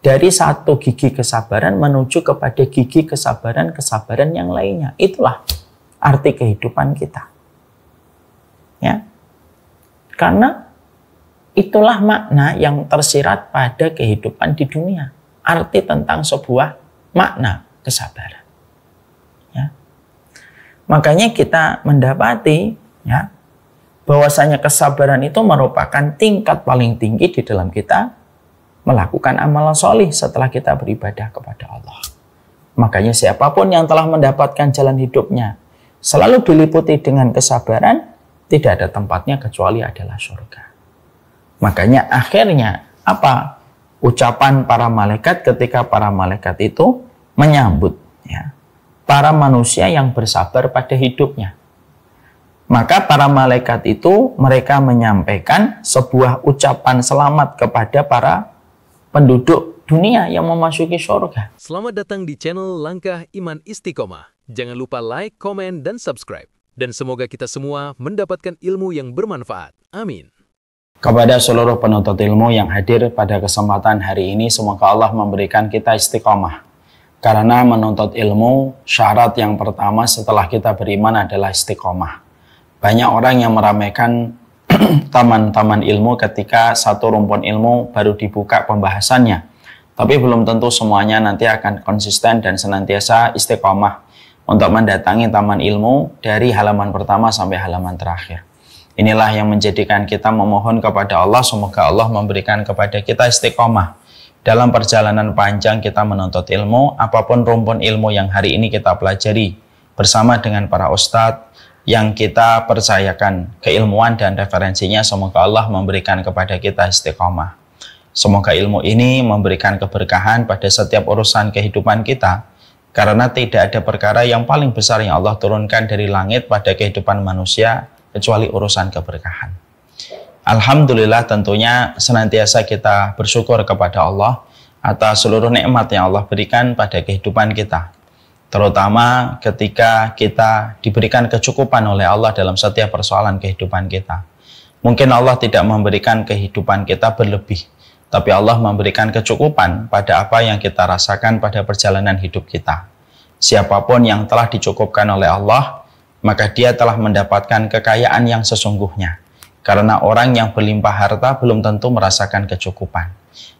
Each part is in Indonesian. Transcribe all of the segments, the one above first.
dari satu gigi kesabaran menuju kepada gigi kesabaran yang lainnya. Itulah arti kehidupan kita. Ya. Karena itulah makna yang tersirat pada kehidupan di dunia. Arti tentang sebuah makna kesabaran. Ya. Makanya kita mendapati ya, bahwasanya kesabaran itu merupakan tingkat paling tinggi di dalam kita melakukan amalan solih setelah kita beribadah kepada Allah. Makanya siapapun yang telah mendapatkan jalan hidupnya selalu diliputi dengan kesabaran, tidak ada tempatnya kecuali adalah surga. Makanya akhirnya apa? Ucapan para malaikat ketika para malaikat itu menyambut ya, para manusia yang bersabar pada hidupnya. Maka para malaikat itu mereka menyampaikan sebuah ucapan selamat kepada para penduduk dunia yang memasuki surga. Selamat datang di channel Langkah Iman Istiqomah. Jangan lupa like, komen, dan subscribe. Dan semoga kita semua mendapatkan ilmu yang bermanfaat. Amin. Kepada seluruh penuntut ilmu yang hadir pada kesempatan hari ini, semoga Allah memberikan kita istiqomah. Karena menuntut ilmu, syarat yang pertama setelah kita beriman adalah istiqomah. Banyak orang yang meramaikan taman-taman ilmu ketika satu rumpun ilmu baru dibuka pembahasannya. Tapi belum tentu semuanya nanti akan konsisten dan senantiasa istiqomah untuk mendatangi taman ilmu dari halaman pertama sampai halaman terakhir. Inilah yang menjadikan kita memohon kepada Allah, semoga Allah memberikan kepada kita istiqomah. Dalam perjalanan panjang kita menuntut ilmu, apapun rumpun ilmu yang hari ini kita pelajari, bersama dengan para ustadz yang kita percayakan keilmuan dan referensinya, semoga Allah memberikan kepada kita istiqomah. Semoga ilmu ini memberikan keberkahan pada setiap urusan kehidupan kita, karena tidak ada perkara yang paling besar yang Allah turunkan dari langit pada kehidupan manusia, kecuali urusan keberkahan. Alhamdulillah tentunya senantiasa kita bersyukur kepada Allah atas seluruh nikmat yang Allah berikan pada kehidupan kita. Terutama ketika kita diberikan kecukupan oleh Allah dalam setiap persoalan kehidupan kita. Mungkin Allah tidak memberikan kehidupan kita berlebih, tapi Allah memberikan kecukupan pada apa yang kita rasakan pada perjalanan hidup kita. Siapapun yang telah dicukupkan oleh Allah, maka dia telah mendapatkan kekayaan yang sesungguhnya. Karena orang yang berlimpah harta belum tentu merasakan kecukupan.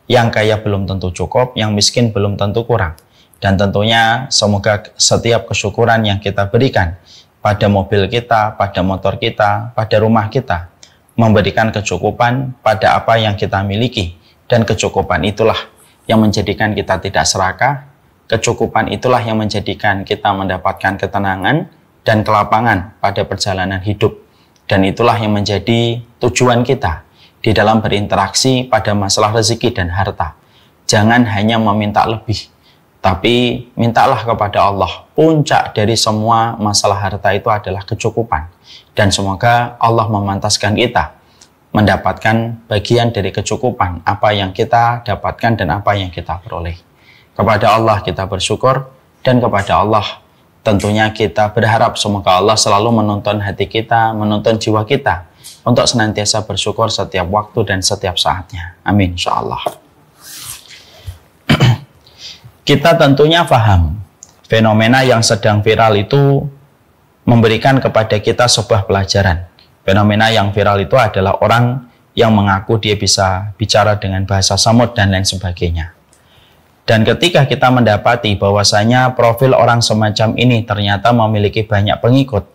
Yang kaya belum tentu cukup, yang miskin belum tentu kurang. Dan tentunya semoga setiap kesyukuran yang kita berikan pada mobil kita, pada motor kita, pada rumah kita, memberikan kecukupan pada apa yang kita miliki. Dan kecukupan itulah yang menjadikan kita tidak serakah. Kecukupan itulah yang menjadikan kita mendapatkan ketenangan dan kelapangan pada perjalanan hidup. Dan itulah yang menjadi tujuan kita di dalam berinteraksi pada masalah rezeki dan harta. Jangan hanya meminta lebih, tapi mintalah kepada Allah. Puncak dari semua masalah harta itu adalah kecukupan. Dan semoga Allah memantaskan kita mendapatkan bagian dari kecukupan apa yang kita dapatkan dan apa yang kita peroleh. Kepada Allah kita bersyukur, dan kepada Allah tentunya kita berharap semoga Allah selalu menuntun hati kita, menuntun jiwa kita untuk senantiasa bersyukur setiap waktu dan setiap saatnya. Amin, insyaallah. Kita tentunya paham fenomena yang sedang viral itu memberikan kepada kita sebuah pelajaran. Fenomena yang viral itu adalah orang yang mengaku dia bisa bicara dengan bahasa samud dan lain sebagainya. Dan ketika kita mendapati bahwasanya profil orang semacam ini ternyata memiliki banyak pengikut,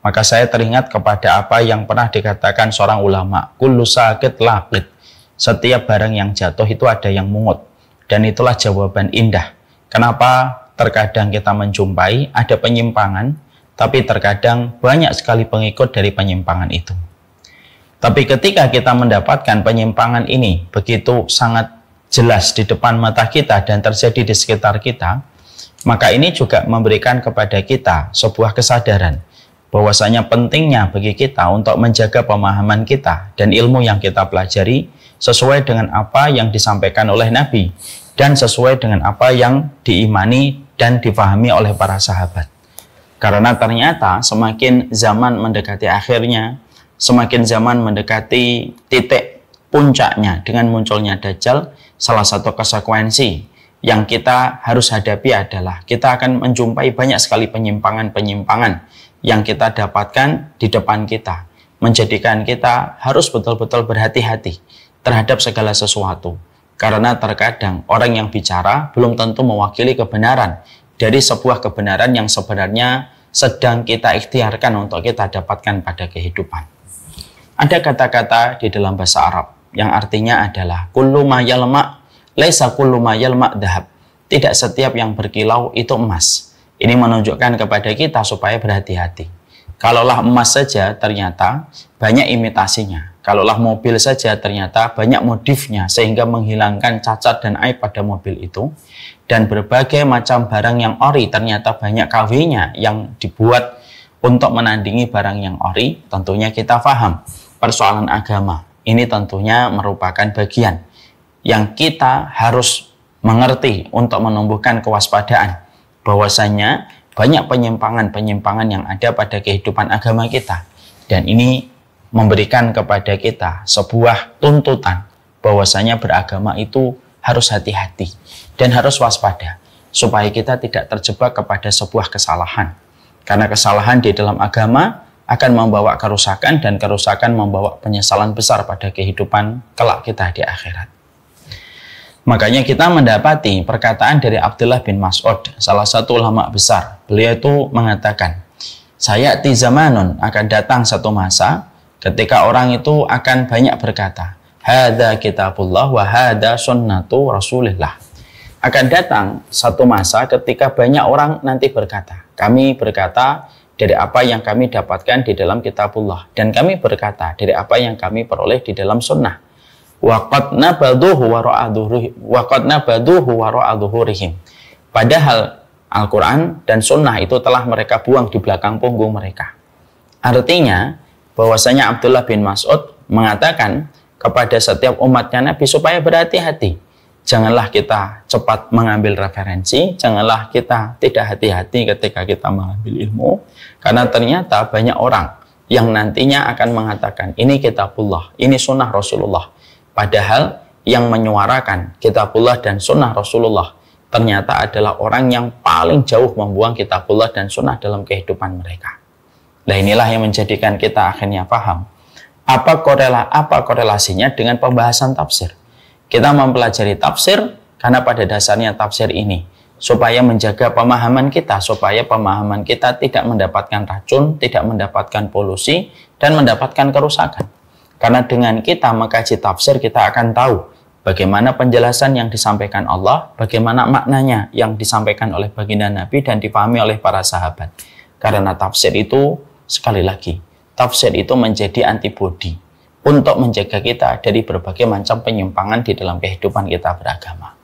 maka saya teringat kepada apa yang pernah dikatakan seorang ulama, kullu sakit laqit. Setiap barang yang jatuh itu ada yang mungut. Dan itulah jawaban indah. Kenapa terkadang kita menjumpai ada penyimpangan, tapi terkadang banyak sekali pengikut dari penyimpangan itu. Tapi ketika kita mendapatkan penyimpangan ini begitu sangat jelas di depan mata kita dan terjadi di sekitar kita, maka ini juga memberikan kepada kita sebuah kesadaran bahwasanya pentingnya bagi kita untuk menjaga pemahaman kita dan ilmu yang kita pelajari sesuai dengan apa yang disampaikan oleh Nabi dan sesuai dengan apa yang diimani dan dipahami oleh para sahabat. Karena ternyata semakin zaman mendekati akhirnya, semakin zaman mendekati titik puncaknya dengan munculnya Dajjal, salah satu konsekuensi yang kita harus hadapi adalah kita akan menjumpai banyak sekali penyimpangan-penyimpangan yang kita dapatkan di depan kita, menjadikan kita harus betul-betul berhati-hati terhadap segala sesuatu. Karena terkadang orang yang bicara belum tentu mewakili kebenaran dari sebuah kebenaran yang sebenarnya sedang kita ikhtiarkan untuk kita dapatkan pada kehidupan. Ada kata-kata di dalam bahasa Arab yang artinya adalah kullu ma yalma laisa kullu ma yalma dhahab. Tidak setiap yang berkilau itu emas. Ini menunjukkan kepada kita supaya berhati-hati. Kalaulah emas saja ternyata banyak imitasinya. Kalaulah mobil saja ternyata banyak modifnya sehingga menghilangkan cacat dan aib pada mobil itu. Dan berbagai macam barang yang ori ternyata banyak KW-nya yang dibuat untuk menandingi barang yang ori. Tentunya kita paham persoalan agama. Ini tentunya merupakan bagian yang kita harus mengerti untuk menumbuhkan kewaspadaan. Bahwasanya banyak penyimpangan-penyimpangan yang ada pada kehidupan agama kita. Dan ini memberikan kepada kita sebuah tuntutan bahwasanya beragama itu harus hati-hati dan harus waspada supaya kita tidak terjebak kepada sebuah kesalahan. Karena kesalahan di dalam agama akan membawa kerusakan dan kerusakan membawa penyesalan besar pada kehidupan kelak kita di akhirat. Makanya kita mendapati perkataan dari Abdullah bin Mas'ud, salah satu ulama besar. Beliau itu mengatakan, sayati zamanun, akan datang satu masa ketika orang itu akan banyak berkata, hada kitabullah wa hada sunnatu rasulillah. Akan datang satu masa ketika banyak orang nanti berkata, kami berkata dari apa yang kami dapatkan di dalam kitabullah, dan kami berkata dari apa yang kami peroleh di dalam sunnah. Waqad nabaduhu wara'a dhuhurihim. Padahal Al-Quran dan sunnah itu telah mereka buang di belakang punggung mereka. Artinya bahwasanya Abdullah bin Mas'ud mengatakan kepada setiap umatnya Nabi supaya berhati-hati. Janganlah kita cepat mengambil referensi, janganlah kita tidak hati-hati ketika kita mengambil ilmu, karena ternyata banyak orang yang nantinya akan mengatakan ini kitabullah, ini sunnah Rasulullah. Padahal yang menyuarakan kitabullah dan sunnah Rasulullah ternyata adalah orang yang paling jauh membuang kitabullah dan sunnah dalam kehidupan mereka. Nah, inilah yang menjadikan kita akhirnya paham apa korelasinya dengan pembahasan tafsir. Kita mempelajari tafsir karena pada dasarnya tafsir ini supaya menjaga pemahaman kita, supaya pemahaman kita tidak mendapatkan racun, tidak mendapatkan polusi, dan mendapatkan kerusakan. Karena dengan kita mengkaji tafsir, kita akan tahu bagaimana penjelasan yang disampaikan Allah, bagaimana maknanya yang disampaikan oleh baginda Nabi dan dipahami oleh para sahabat. Karena tafsir itu, sekali lagi, tafsir itu menjadi antibodi untuk menjaga kita dari berbagai macam penyimpangan di dalam kehidupan kita beragama.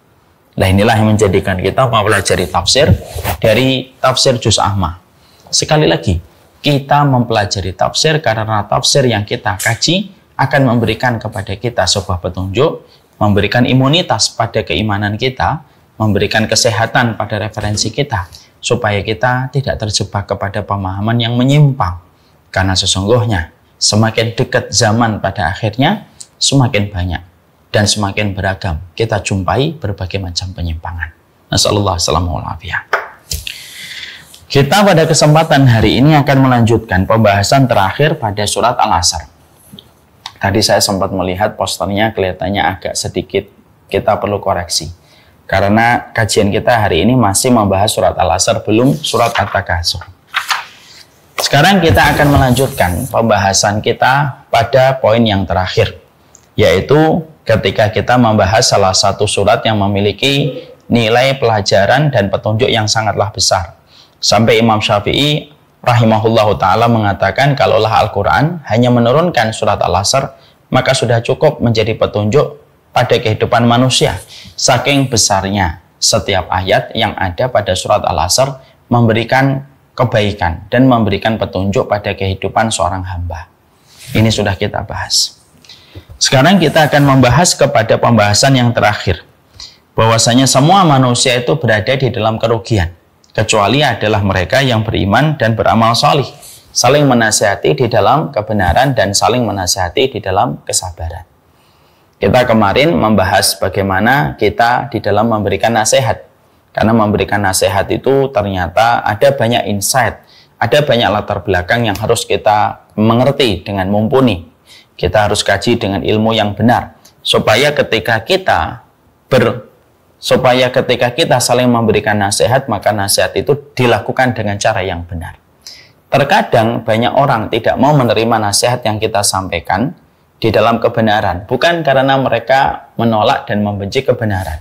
Nah, inilah yang menjadikan kita mempelajari tafsir dari tafsir Juz Amma. Sekali lagi, kita mempelajari tafsir karena tafsir yang kita kaji akan memberikan kepada kita sebuah petunjuk, memberikan imunitas pada keimanan kita, memberikan kesehatan pada referensi kita, supaya kita tidak terjebak kepada pemahaman yang menyimpang. Karena sesungguhnya semakin dekat zaman pada akhirnya, semakin banyak dan semakin beragam kita jumpai berbagai macam penyimpangan. Nasallallahu alaihi wasallam. Kita pada kesempatan hari ini akan melanjutkan pembahasan terakhir pada surat Al-Asr. Tadi saya sempat melihat posternya kelihatannya agak sedikit kita perlu koreksi. Karena kajian kita hari ini masih membahas surat Al-Asr, belum surat At-Takasur. Sekarang kita akan melanjutkan pembahasan kita pada poin yang terakhir, yaitu ketika kita membahas salah satu surat yang memiliki nilai pelajaran dan petunjuk yang sangatlah besar. Sampai Imam Syafi'i rahimahullahu ta'ala mengatakan kalaulah Al-Quran hanya menurunkan surat Al-Asr, maka sudah cukup menjadi petunjuk pada kehidupan manusia. Saking besarnya setiap ayat yang ada pada surat Al-Asr memberikan kebaikan dan memberikan petunjuk pada kehidupan seorang hamba. Ini sudah kita bahas. Sekarang kita akan membahas kepada pembahasan yang terakhir, bahwasanya semua manusia itu berada di dalam kerugian, kecuali adalah mereka yang beriman dan beramal salih, saling menasihati di dalam kebenaran dan saling menasihati di dalam kesabaran. Kita kemarin membahas bagaimana kita di dalam memberikan nasihat. Karena memberikan nasihat itu ternyata ada banyak insight, ada banyak latar belakang yang harus kita mengerti dengan mumpuni. Kita harus kaji dengan ilmu yang benar. Supaya ketika kita saling memberikan nasihat, maka nasihat itu dilakukan dengan cara yang benar. Terkadang banyak orang tidak mau menerima nasihat yang kita sampaikan di dalam kebenaran, bukan karena mereka menolak dan membenci kebenaran.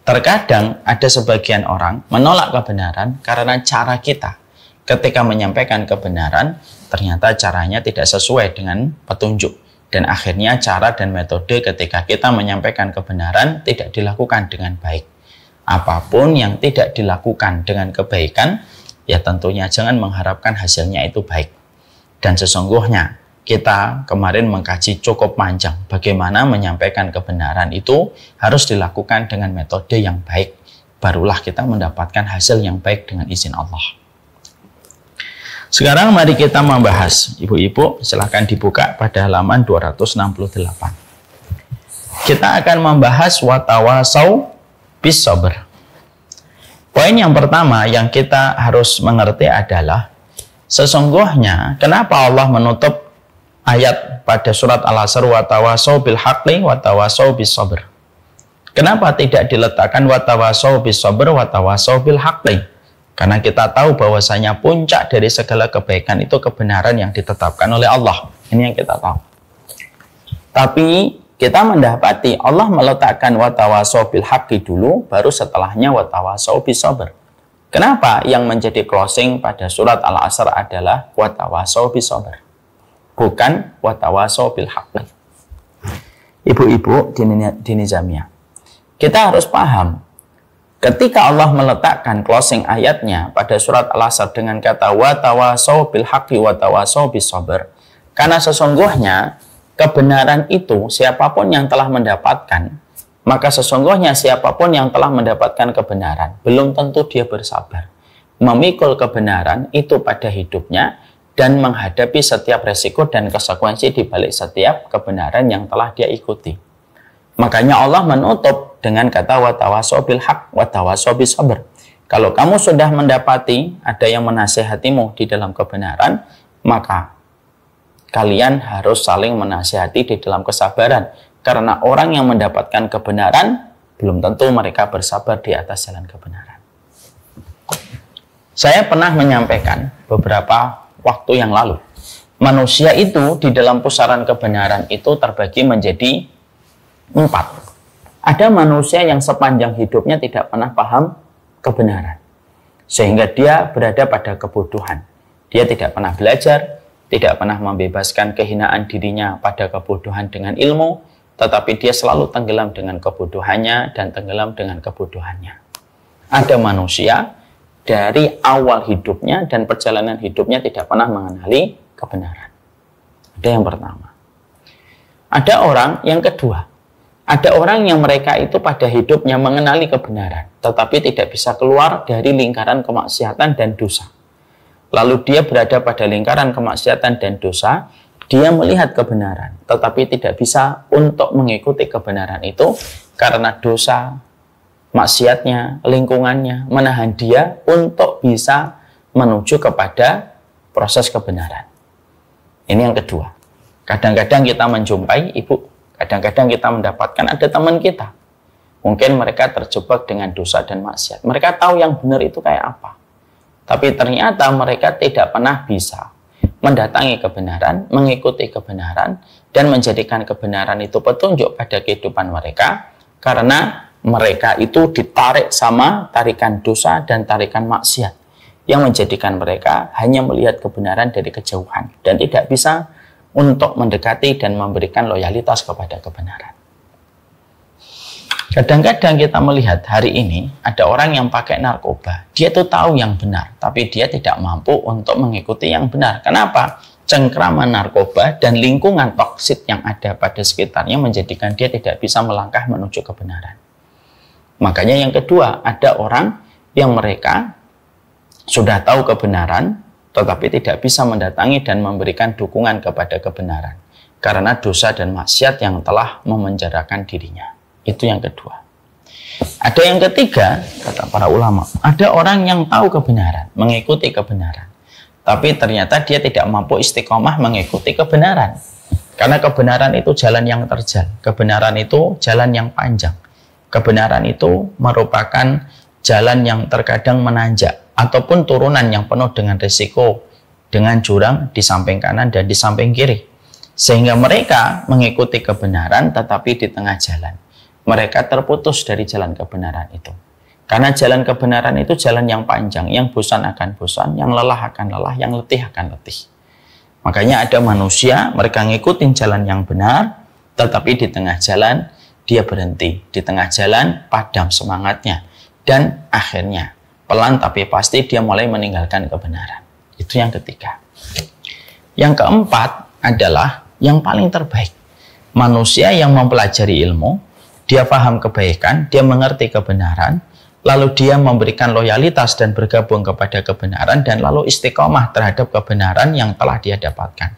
Terkadang ada sebagian orang menolak kebenaran karena cara kita ketika menyampaikan kebenaran ternyata caranya tidak sesuai dengan petunjuk, dan akhirnya cara dan metode ketika kita menyampaikan kebenaran tidak dilakukan dengan baik. Apapun yang tidak dilakukan dengan kebaikan, ya tentunya jangan mengharapkan hasilnya itu baik. Dan sesungguhnya kita kemarin mengkaji cukup panjang bagaimana menyampaikan kebenaran itu harus dilakukan dengan metode yang baik. Barulah kita mendapatkan hasil yang baik dengan izin Allah. Sekarang mari kita membahas. Ibu-ibu silahkan dibuka pada halaman 268. Kita akan membahas watawasau bis sabr. Poin yang pertama yang kita harus mengerti adalah sesungguhnya kenapa Allah menutup ayat pada surat Al-Asr watawasau bil haqqi watawasau bis sabr. Kenapa tidak diletakkan watawasau bis sabr watawasau bil haqqi? Karena kita tahu bahwasanya puncak dari segala kebaikan itu kebenaran yang ditetapkan oleh Allah. Ini yang kita tahu. Tapi kita mendapati Allah meletakkan watawasau bil haqqi dulu, baru setelahnya watawasau bis sabr. Kenapa yang menjadi closing pada surat Al-Asr adalah watawasau bis sabr, bukan watawasau bil haqqi? Ibu-ibu di Nizamiyah, kita harus paham ketika Allah meletakkan closing ayatnya pada surat Al-Asr dengan kata watawasau bil haqqi watawasau bis sabr, karena sesungguhnya kebenaran itu siapapun yang telah mendapatkan, maka sesungguhnya siapapun yang telah mendapatkan kebenaran belum tentu dia bersabar memikul kebenaran itu pada hidupnya dan menghadapi setiap resiko dan konsekuensi di balik setiap kebenaran yang telah dia ikuti. Makanya Allah menutup dengan kata watawasau bil haqq watawasau bis sabr. Kalau kamu sudah mendapati ada yang menasihatimu di dalam kebenaran, maka kalian harus saling menasihati di dalam kesabaran. Karena orang yang mendapatkan kebenaran belum tentu mereka bersabar di atas jalan kebenaran. Saya pernah menyampaikan beberapa waktu yang lalu, manusia itu di dalam pusaran kebenaran itu terbagi menjadi 4. Ada manusia yang sepanjang hidupnya tidak pernah paham kebenaran, sehingga dia berada pada kebodohan. Dia tidak pernah belajar, tidak pernah membebaskan kehinaan dirinya pada kebodohan dengan ilmu, tetapi dia selalu tenggelam dengan kebodohannya dan tenggelam dengan kebodohannya. Ada manusia dari awal hidupnya dan perjalanan hidupnya tidak pernah mengenali kebenaran. Ada yang pertama. Ada orang yang kedua. Ada orang yang mereka itu pada hidupnya mengenali kebenaran, tetapi tidak bisa keluar dari lingkaran kemaksiatan dan dosa. Lalu dia berada pada lingkaran kemaksiatan dan dosa, dia melihat kebenaran, tetapi tidak bisa untuk mengikuti kebenaran itu karena dosa, maksiatnya, lingkungannya menahan dia untuk bisa menuju kepada proses kebenaran. Ini yang kedua. Kadang-kadang kita menjumpai ibu, kadang-kadang kita mendapatkan ada teman kita. Mungkin mereka terjebak dengan dosa dan maksiat. Mereka tahu yang benar itu kayak apa. Tapi ternyata mereka tidak pernah bisa mendatangi kebenaran, mengikuti kebenaran, dan menjadikan kebenaran itu petunjuk pada kehidupan mereka, karena mereka itu ditarik sama tarikan dosa dan tarikan maksiat yang menjadikan mereka hanya melihat kebenaran dari kejauhan dan tidak bisa untuk mendekati dan memberikan loyalitas kepada kebenaran. Kadang-kadang kita melihat hari ini ada orang yang pakai narkoba. Dia tuh tahu yang benar, tapi dia tidak mampu untuk mengikuti yang benar. Kenapa? Cengkraman narkoba dan lingkungan toksik yang ada pada sekitarnya menjadikan dia tidak bisa melangkah menuju kebenaran. Makanya yang kedua, ada orang yang mereka sudah tahu kebenaran, tetapi tidak bisa mendatangi dan memberikan dukungan kepada kebenaran. karena dosa dan maksiat yang telah memenjarakan dirinya. Itu yang kedua. Ada yang ketiga, kata para ulama, ada orang yang tahu kebenaran, mengikuti kebenaran, tapi ternyata dia tidak mampu istiqomah mengikuti kebenaran. Karena kebenaran itu jalan yang terjal, kebenaran itu jalan yang panjang, kebenaran itu merupakan jalan yang terkadang menanjak, ataupun turunan yang penuh dengan risiko, dengan jurang di samping kanan dan di samping kiri. Sehingga mereka mengikuti kebenaran, tetapi di tengah jalan mereka terputus dari jalan kebenaran itu. Karena jalan kebenaran itu jalan yang panjang, yang bosan akan bosan, yang lelah akan lelah, yang letih akan letih. Makanya ada manusia, mereka ngikutin jalan yang benar, tetapi di tengah jalan dia berhenti. Di tengah jalan padam semangatnya. Dan akhirnya, pelan tapi pasti dia mulai meninggalkan kebenaran. Itu yang ketiga. Yang keempat adalah yang paling terbaik. Manusia yang mempelajari ilmu, dia paham kebaikan, dia mengerti kebenaran, lalu dia memberikan loyalitas dan bergabung kepada kebenaran, dan lalu istiqomah terhadap kebenaran yang telah dia dapatkan.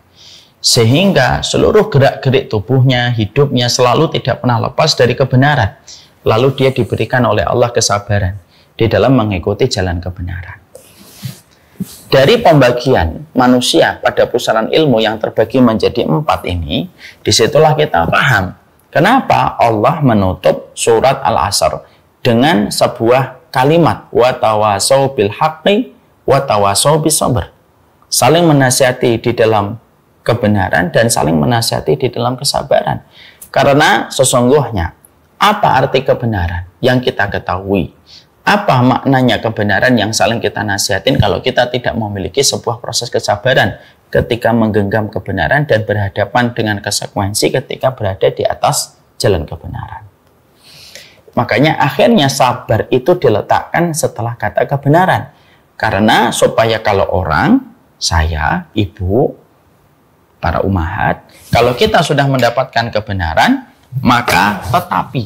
Sehingga seluruh gerak-gerik tubuhnya, hidupnya selalu tidak pernah lepas dari kebenaran. Lalu dia diberikan oleh Allah kesabaran di dalam mengikuti jalan kebenaran. Dari pembagian manusia pada pusaran ilmu yang terbagi menjadi 4 ini, disitulah kita paham kenapa Allah menutup surat Al-Asr dengan sebuah kalimat wa tawasau bil haqqi wa tawasau bis sabr. Saling menasihati di dalam kebenaran dan saling menasihati di dalam kesabaran. Karena sesungguhnya apa arti kebenaran yang kita ketahui? Apa maknanya kebenaran yang saling kita nasihatin kalau kita tidak memiliki sebuah proses kesabaran ketika menggenggam kebenaran dan berhadapan dengan konsekuensi ketika berada di atas jalan kebenaran. Makanya akhirnya sabar itu diletakkan setelah kata kebenaran. Karena supaya kalau orang, saya, ibu, para umahat, kalau kita sudah mendapatkan kebenaran, maka tetapi,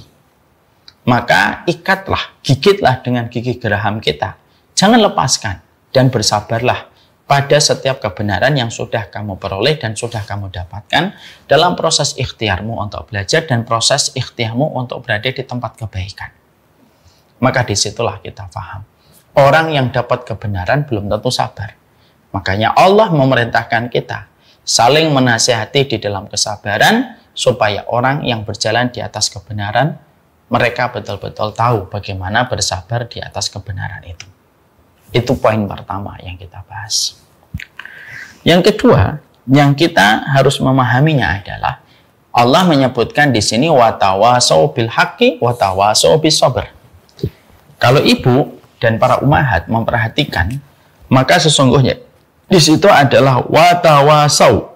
maka ikatlah, gigitlah dengan gigi geraham kita. Jangan lepaskan dan bersabarlah pada setiap kebenaran yang sudah kamu peroleh dan sudah kamu dapatkan dalam proses ikhtiarmu untuk belajar dan proses ikhtiarmu untuk berada di tempat kebaikan. Maka disitulah kita paham. Orang yang dapat kebenaran belum tentu sabar. Makanya Allah memerintahkan kita saling menasihati di dalam kesabaran supaya orang yang berjalan di atas kebenaran mereka betul-betul tahu bagaimana bersabar di atas kebenaran itu. Itu poin pertama yang kita bahas. Yang kedua, yang kita harus memahaminya adalah Allah menyebutkan di sini watawasau bil haqqi watawasau bis sabr. Kalau ibu dan para ummahat memperhatikan, maka sesungguhnya di situ adalah watawasau.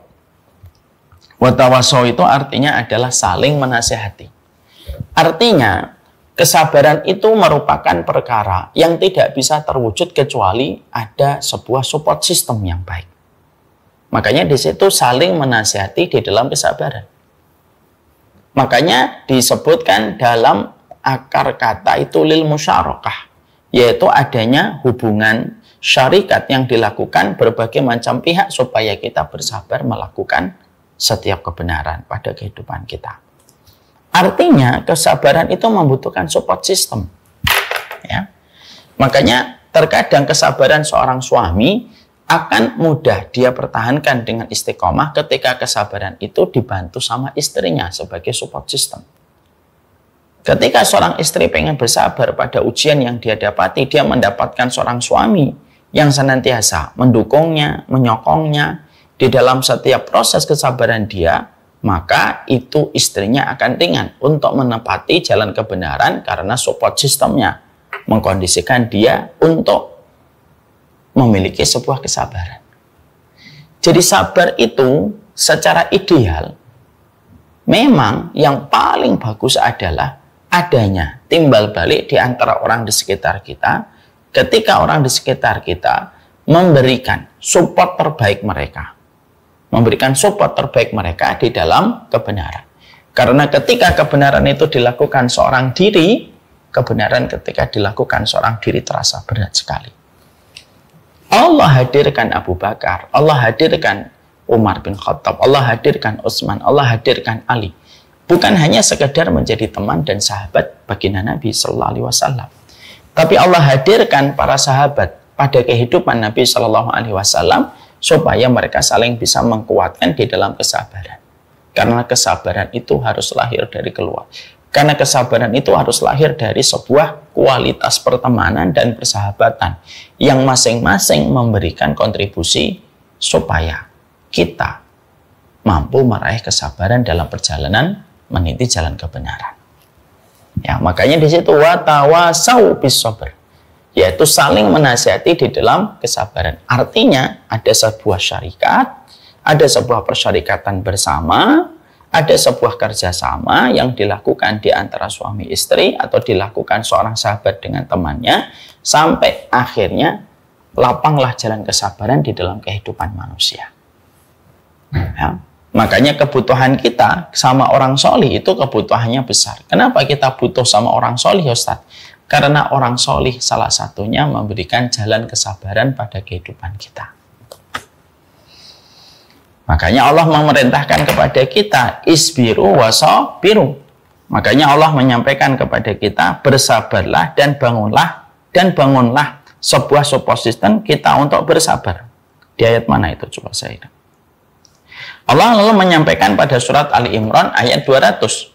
Watawasau itu artinya adalah saling menasihati. Artinya, kesabaran itu merupakan perkara yang tidak bisa terwujud kecuali ada sebuah support system yang baik. Makanya di situ saling menasihati di dalam kesabaran. Makanya disebutkan dalam akar kata itu lil musyarakah, yaitu adanya hubungan syarikat yang dilakukan berbagai macam pihak supaya kita bersabar melakukan setiap kebenaran pada kehidupan kita. Artinya kesabaran itu membutuhkan support system. Ya. Makanya terkadang kesabaran seorang suami akan mudah dia pertahankan dengan istiqomah ketika kesabaran itu dibantu sama istrinya sebagai support system. Ketika seorang istri pengen bersabar pada ujian yang dia dapati, dia mendapatkan seorang suami yang senantiasa mendukungnya, menyokongnya di dalam setiap proses kesabaran dia, maka itu istrinya akan ringan untuk menepati jalan kebenaran karena support sistemnya mengkondisikan dia untuk memiliki sebuah kesabaran. Jadi sabar itu secara ideal memang yang paling bagus adalah adanya timbal balik di antara orang di sekitar kita ketika orang di sekitar kita memberikan support terbaik mereka. Memberikan support terbaik mereka di dalam kebenaran. Karena ketika kebenaran itu dilakukan seorang diri, kebenaran ketika dilakukan seorang diri terasa berat sekali. Allah hadirkan Abu Bakar, Allah hadirkan Umar bin Khattab, Allah hadirkan Utsman, Allah hadirkan Ali. Bukan hanya sekedar menjadi teman dan sahabat baginda Nabi Sallallahu Alaihi Wasallam, tapi Allah hadirkan para sahabat pada kehidupan Nabi Sallallahu Alaihi Wasallam supaya mereka saling bisa menguatkan di dalam kesabaran. Karena kesabaran itu harus lahir dari keluarga. Karena kesabaran itu harus lahir dari sebuah kualitas pertemanan dan persahabatan yang masing-masing memberikan kontribusi supaya kita mampu meraih kesabaran dalam perjalanan meniti jalan kebenaran. Ya, makanya di situ watawasau bis sabr, yaitu saling menasihati di dalam kesabaran. Artinya ada sebuah syarikat, ada sebuah persyarikatan bersama, ada sebuah kerjasama yang dilakukan di antara suami istri atau dilakukan seorang sahabat dengan temannya sampai akhirnya lapanglah jalan kesabaran di dalam kehidupan manusia. Ya, makanya kebutuhan kita sama orang solih itu kebutuhannya besar. Kenapa kita butuh sama orang solih, Ustaz? Karena orang solih salah satunya memberikan jalan kesabaran pada kehidupan kita. Makanya Allah memerintahkan kepada kita isbiru wasabiru. Makanya Allah menyampaikan kepada kita bersabarlah dan bangunlah sebuah support system kita untuk bersabar. Di ayat mana itu coba saya? Allah lalu menyampaikan pada surat Ali Imran ayat 200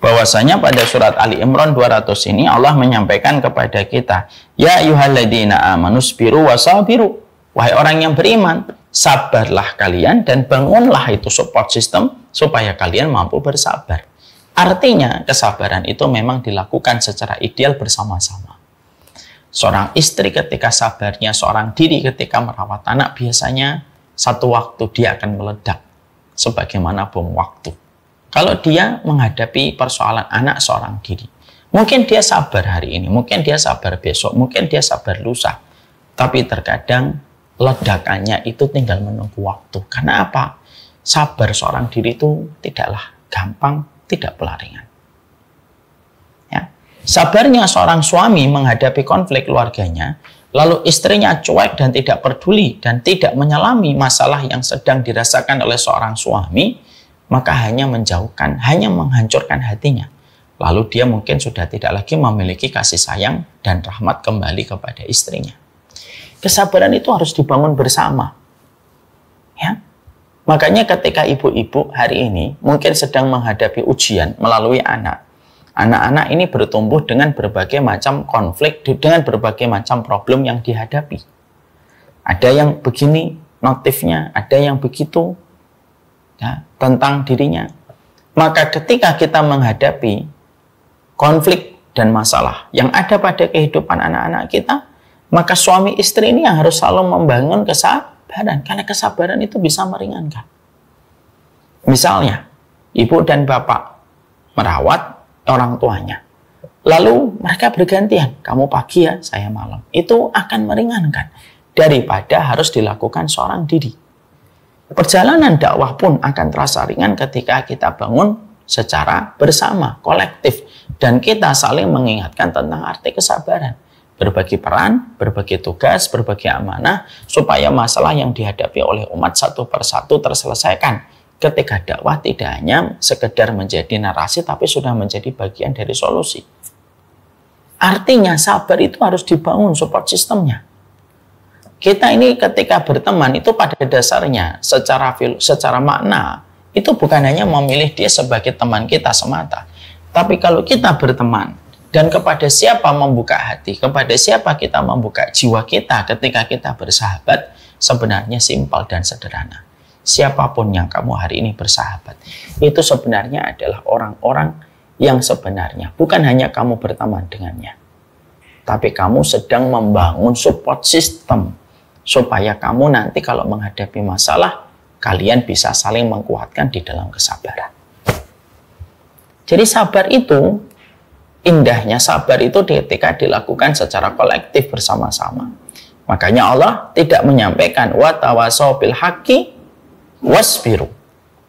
bahwasanya pada surat Ali Imran 200 ini Allah menyampaikan kepada kita, ya ayyuhalladzina amanu isbiru wasabiru. Wahai orang yang beriman, sabarlah kalian dan bangunlah itu support system supaya kalian mampu bersabar. Artinya kesabaran itu memang dilakukan secara ideal bersama-sama. Seorang istri ketika sabarnya, seorang diri ketika merawat anak, biasanya satu waktu dia akan meledak sebagaimana bom waktu. Kalau dia menghadapi persoalan anak seorang diri, mungkin dia sabar hari ini, mungkin dia sabar besok, mungkin dia sabar lusa, tapi terkadang ledakannya itu tinggal menunggu waktu. Karena apa? Sabar seorang diri itu tidaklah gampang, tidak pula ringan. Ya. Sabarnya seorang suami menghadapi konflik keluarganya, lalu istrinya cuek dan tidak peduli dan tidak menyelami masalah yang sedang dirasakan oleh seorang suami, maka hanya menjauhkan, hanya menghancurkan hatinya. Lalu dia mungkin sudah tidak lagi memiliki kasih sayang dan rahmat kembali kepada istrinya. Kesabaran itu harus dibangun bersama. Ya. Makanya ketika ibu-ibu hari ini mungkin sedang menghadapi ujian melalui anak. Anak-anak ini bertumbuh dengan berbagai macam konflik, dengan berbagai macam problem yang dihadapi. Ada yang begini notifnya, ada yang begitu ya, tentang dirinya. Maka ketika kita menghadapi konflik dan masalah yang ada pada kehidupan anak-anak kita, maka suami istri ini yang harus selalu membangun kesabaran. Karena kesabaran itu bisa meringankan. Misalnya, ibu dan bapak merawat orang tuanya. Lalu mereka bergantian. Kamu pagi ya, saya malam. Itu akan meringankan. Daripada harus dilakukan seorang diri. Perjalanan dakwah pun akan terasa ringan ketika kita bangun secara bersama, kolektif. Dan kita saling mengingatkan tentang arti kesabaran. Berbagi peran, berbagi tugas, berbagi amanah, supaya masalah yang dihadapi oleh umat satu persatu terselesaikan. Ketika dakwah tidak hanya sekedar menjadi narasi, tapi sudah menjadi bagian dari solusi. Artinya sabar itu harus dibangun support sistemnya. Kita ini ketika berteman itu pada dasarnya secara makna, itu bukan hanya memilih dia sebagai teman kita semata. Tapi kalau kita berteman, dan kepada siapa membuka hati, kepada siapa kita membuka jiwa kita ketika kita bersahabat, sebenarnya simpel dan sederhana. Siapapun yang kamu hari ini bersahabat, itu sebenarnya adalah orang-orang yang sebenarnya bukan hanya kamu berteman dengannya, tapi kamu sedang membangun support system, supaya kamu nanti kalau menghadapi masalah, kalian bisa saling menguatkan di dalam kesabaran. Jadi sabar itu, indahnya sabar itu ketika dilakukan secara kolektif bersama-sama. Makanya Allah tidak menyampaikan watawasau bil haqqi wasbiru.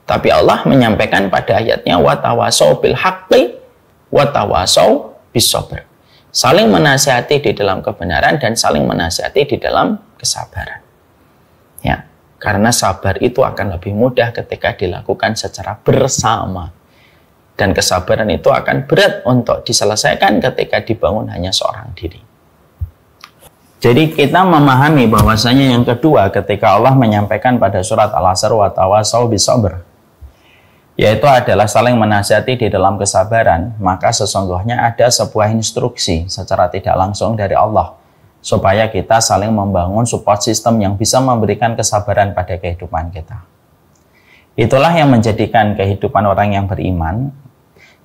Tapi Allah menyampaikan pada ayatnya watawasau bil haqqi watawasau bis sabr. Saling menasihati di dalam kebenaran dan saling menasihati di dalam kesabaran. Ya. Karena sabar itu akan lebih mudah ketika dilakukan secara bersama. Dan kesabaran itu akan berat untuk diselesaikan ketika dibangun hanya seorang diri. Jadi kita memahami bahwasanya yang kedua ketika Allah menyampaikan pada surat Al-Asr wa tawasau bisabr, yaitu adalah saling menasihati di dalam kesabaran, maka sesungguhnya ada sebuah instruksi secara tidak langsung dari Allah supaya kita saling membangun support system yang bisa memberikan kesabaran pada kehidupan kita. Itulah yang menjadikan kehidupan orang yang beriman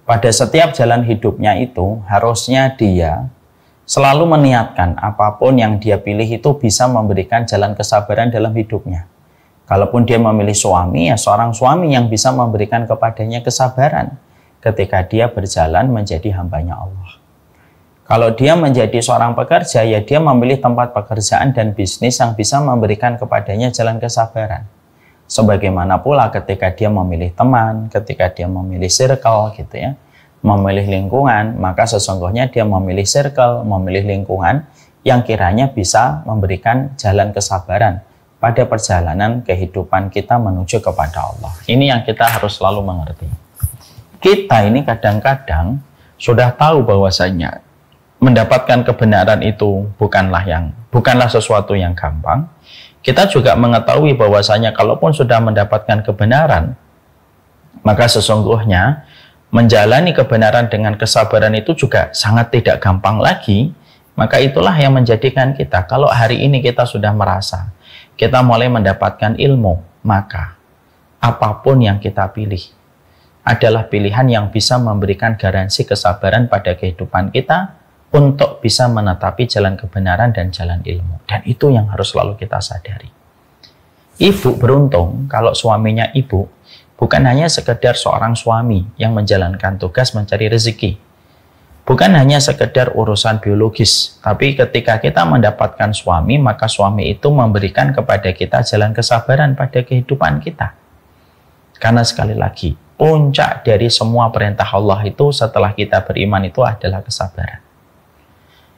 pada setiap jalan hidupnya itu harusnya dia selalu meniatkan apapun yang dia pilih itu bisa memberikan jalan kesabaran dalam hidupnya. Kalaupun dia memilih suami, ya seorang suami yang bisa memberikan kepadanya kesabaran ketika dia berjalan menjadi hambanya Allah. Kalau dia menjadi seorang pekerja, ya dia memilih tempat pekerjaan dan bisnis yang bisa memberikan kepadanya jalan kesabaran. Sebagaimana pula ketika dia memilih teman, ketika dia memilih circle gitu ya, memilih lingkungan, maka sesungguhnya dia memilih circle, memilih lingkungan yang kiranya bisa memberikan jalan kesabaran pada perjalanan kehidupan kita menuju kepada Allah. Ini yang kita harus selalu mengerti. Kita ini kadang-kadang sudah tahu bahwasanya mendapatkan kebenaran itu bukanlah sesuatu yang gampang. Kita juga mengetahui bahwasanya kalaupun sudah mendapatkan kebenaran, maka sesungguhnya menjalani kebenaran dengan kesabaran itu juga sangat tidak gampang lagi. Maka itulah yang menjadikan kita, kalau hari ini kita sudah merasa kita mulai mendapatkan ilmu, maka apapun yang kita pilih adalah pilihan yang bisa memberikan garansi kesabaran pada kehidupan kita untuk bisa menetapi jalan kebenaran dan jalan ilmu. Dan itu yang harus selalu kita sadari. Ibu beruntung kalau suaminya ibu bukan hanya sekedar seorang suami yang menjalankan tugas mencari rezeki. Bukan hanya sekedar urusan biologis, tapi ketika kita mendapatkan suami, maka suami itu memberikan kepada kita jalan kesabaran pada kehidupan kita. Karena sekali lagi, puncak dari semua perintah Allah itu setelah kita beriman itu adalah kesabaran.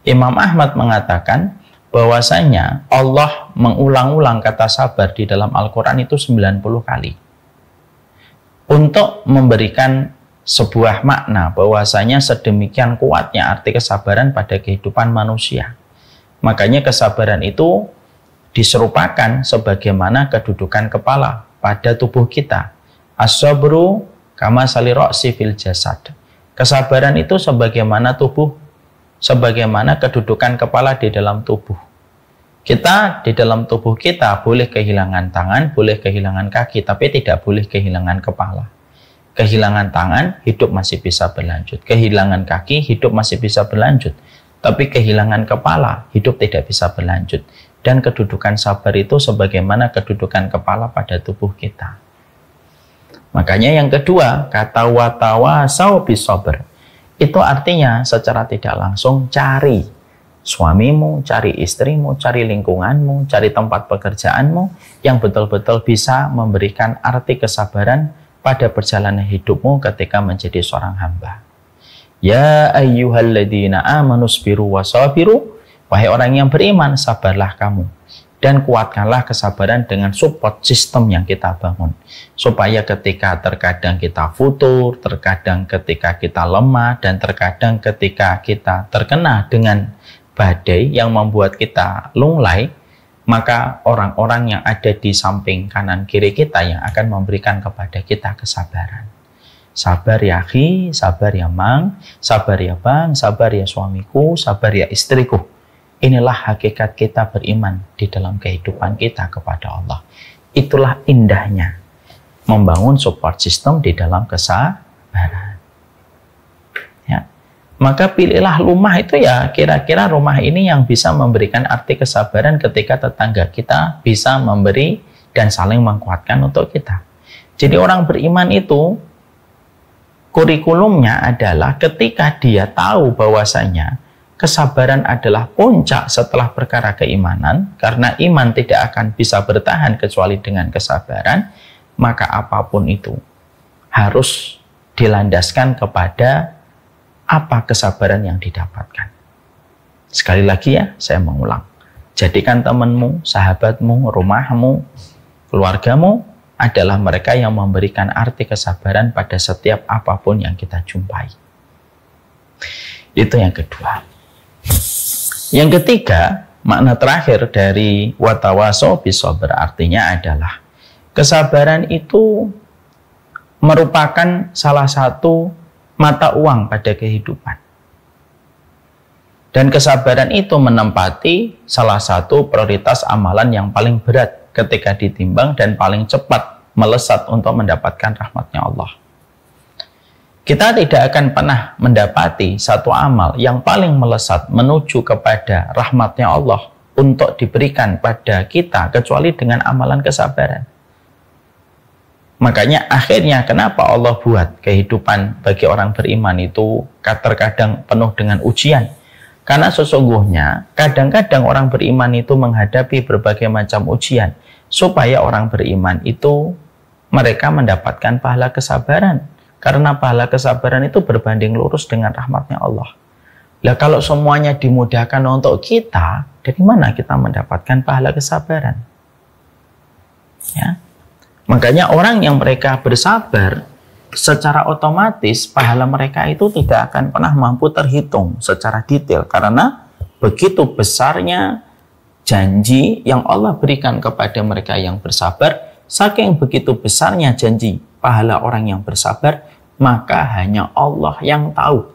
Imam Ahmad mengatakan bahwasanya Allah mengulang-ulang kata sabar di dalam Al-Quran itu 90 kali. Untuk memberikan sebuah makna bahwasanya sedemikian kuatnya arti kesabaran pada kehidupan manusia. Makanya kesabaran itu diserupakan sebagaimana kedudukan kepala pada tubuh kita. As-sabru kama sali ra'si fil jasad. Kesabaran itu sebagaimana kedudukan kepala di dalam tubuh. Kita di dalam tubuh kita boleh kehilangan tangan, boleh kehilangan kaki, tapi tidak boleh kehilangan kepala. Kehilangan tangan, hidup masih bisa berlanjut. Kehilangan kaki, hidup masih bisa berlanjut. Tapi kehilangan kepala, hidup tidak bisa berlanjut. Dan kedudukan sabar itu sebagaimana kedudukan kepala pada tubuh kita. Makanya yang kedua, kata watawasau bisabr. Itu artinya secara tidak langsung cari suamimu, cari istrimu, cari lingkunganmu, cari tempat pekerjaanmu yang betul-betul bisa memberikan arti kesabaran pada perjalanan hidupmu ketika menjadi seorang hamba. Ya ayyuhalladzina amanu sabiru wasabiru, wahai orang yang beriman, sabarlah kamu dan kuatkanlah kesabaran dengan support system yang kita bangun. Supaya ketika terkadang kita futur, terkadang ketika kita lemah, dan terkadang ketika kita terkena dengan badai yang membuat kita lunglai, maka orang-orang yang ada di samping kanan kiri kita yang akan memberikan kepada kita kesabaran. Sabar ya akhi, sabar ya mang, sabar ya bang, sabar ya suamiku, sabar ya istriku. Inilah hakikat kita beriman di dalam kehidupan kita kepada Allah. Itulah indahnya membangun support system di dalam kesabaran. Ya. Maka pilihlah rumah itu ya kira-kira rumah ini yang bisa memberikan arti kesabaran ketika tetangga kita bisa memberi dan saling menguatkan untuk kita. Jadi orang beriman itu kurikulumnya adalah ketika dia tahu bahwasanya kesabaran adalah puncak setelah perkara keimanan, karena iman tidak akan bisa bertahan kecuali dengan kesabaran, maka apapun itu harus dilandaskan kepada apa kesabaran yang didapatkan. Sekali lagi ya, saya mengulang. Jadikan temanmu, sahabatmu, rumahmu, keluargamu adalah mereka yang memberikan arti kesabaran pada setiap apapun yang kita jumpai. Itu yang kedua. Yang ketiga, makna terakhir dari watawaso bisober artinya adalah kesabaran itu merupakan salah satu mata uang pada kehidupan. Dan kesabaran itu menempati salah satu prioritas amalan yang paling berat ketika ditimbang dan paling cepat melesat untuk mendapatkan rahmatnya Allah. Kita tidak akan pernah mendapati satu amal yang paling melesat menuju kepada rahmatnya Allah untuk diberikan pada kita kecuali dengan amalan kesabaran. Makanya akhirnya kenapa Allah buat kehidupan bagi orang beriman itu terkadang penuh dengan ujian. Karena sesungguhnya kadang-kadang orang beriman itu menghadapi berbagai macam ujian supaya orang beriman itu mereka mendapatkan pahala kesabaran. Karena pahala kesabaran itu berbanding lurus dengan rahmatnya Allah. Nah, kalau semuanya dimudahkan untuk kita, dari mana kita mendapatkan pahala kesabaran? Ya. Makanya orang yang mereka bersabar, secara otomatis pahala mereka itu tidak akan pernah mampu terhitung secara detail. Karena begitu besarnya janji yang Allah berikan kepada mereka yang bersabar, saking begitu besarnya janji pahala orang yang bersabar, maka hanya Allah yang tahu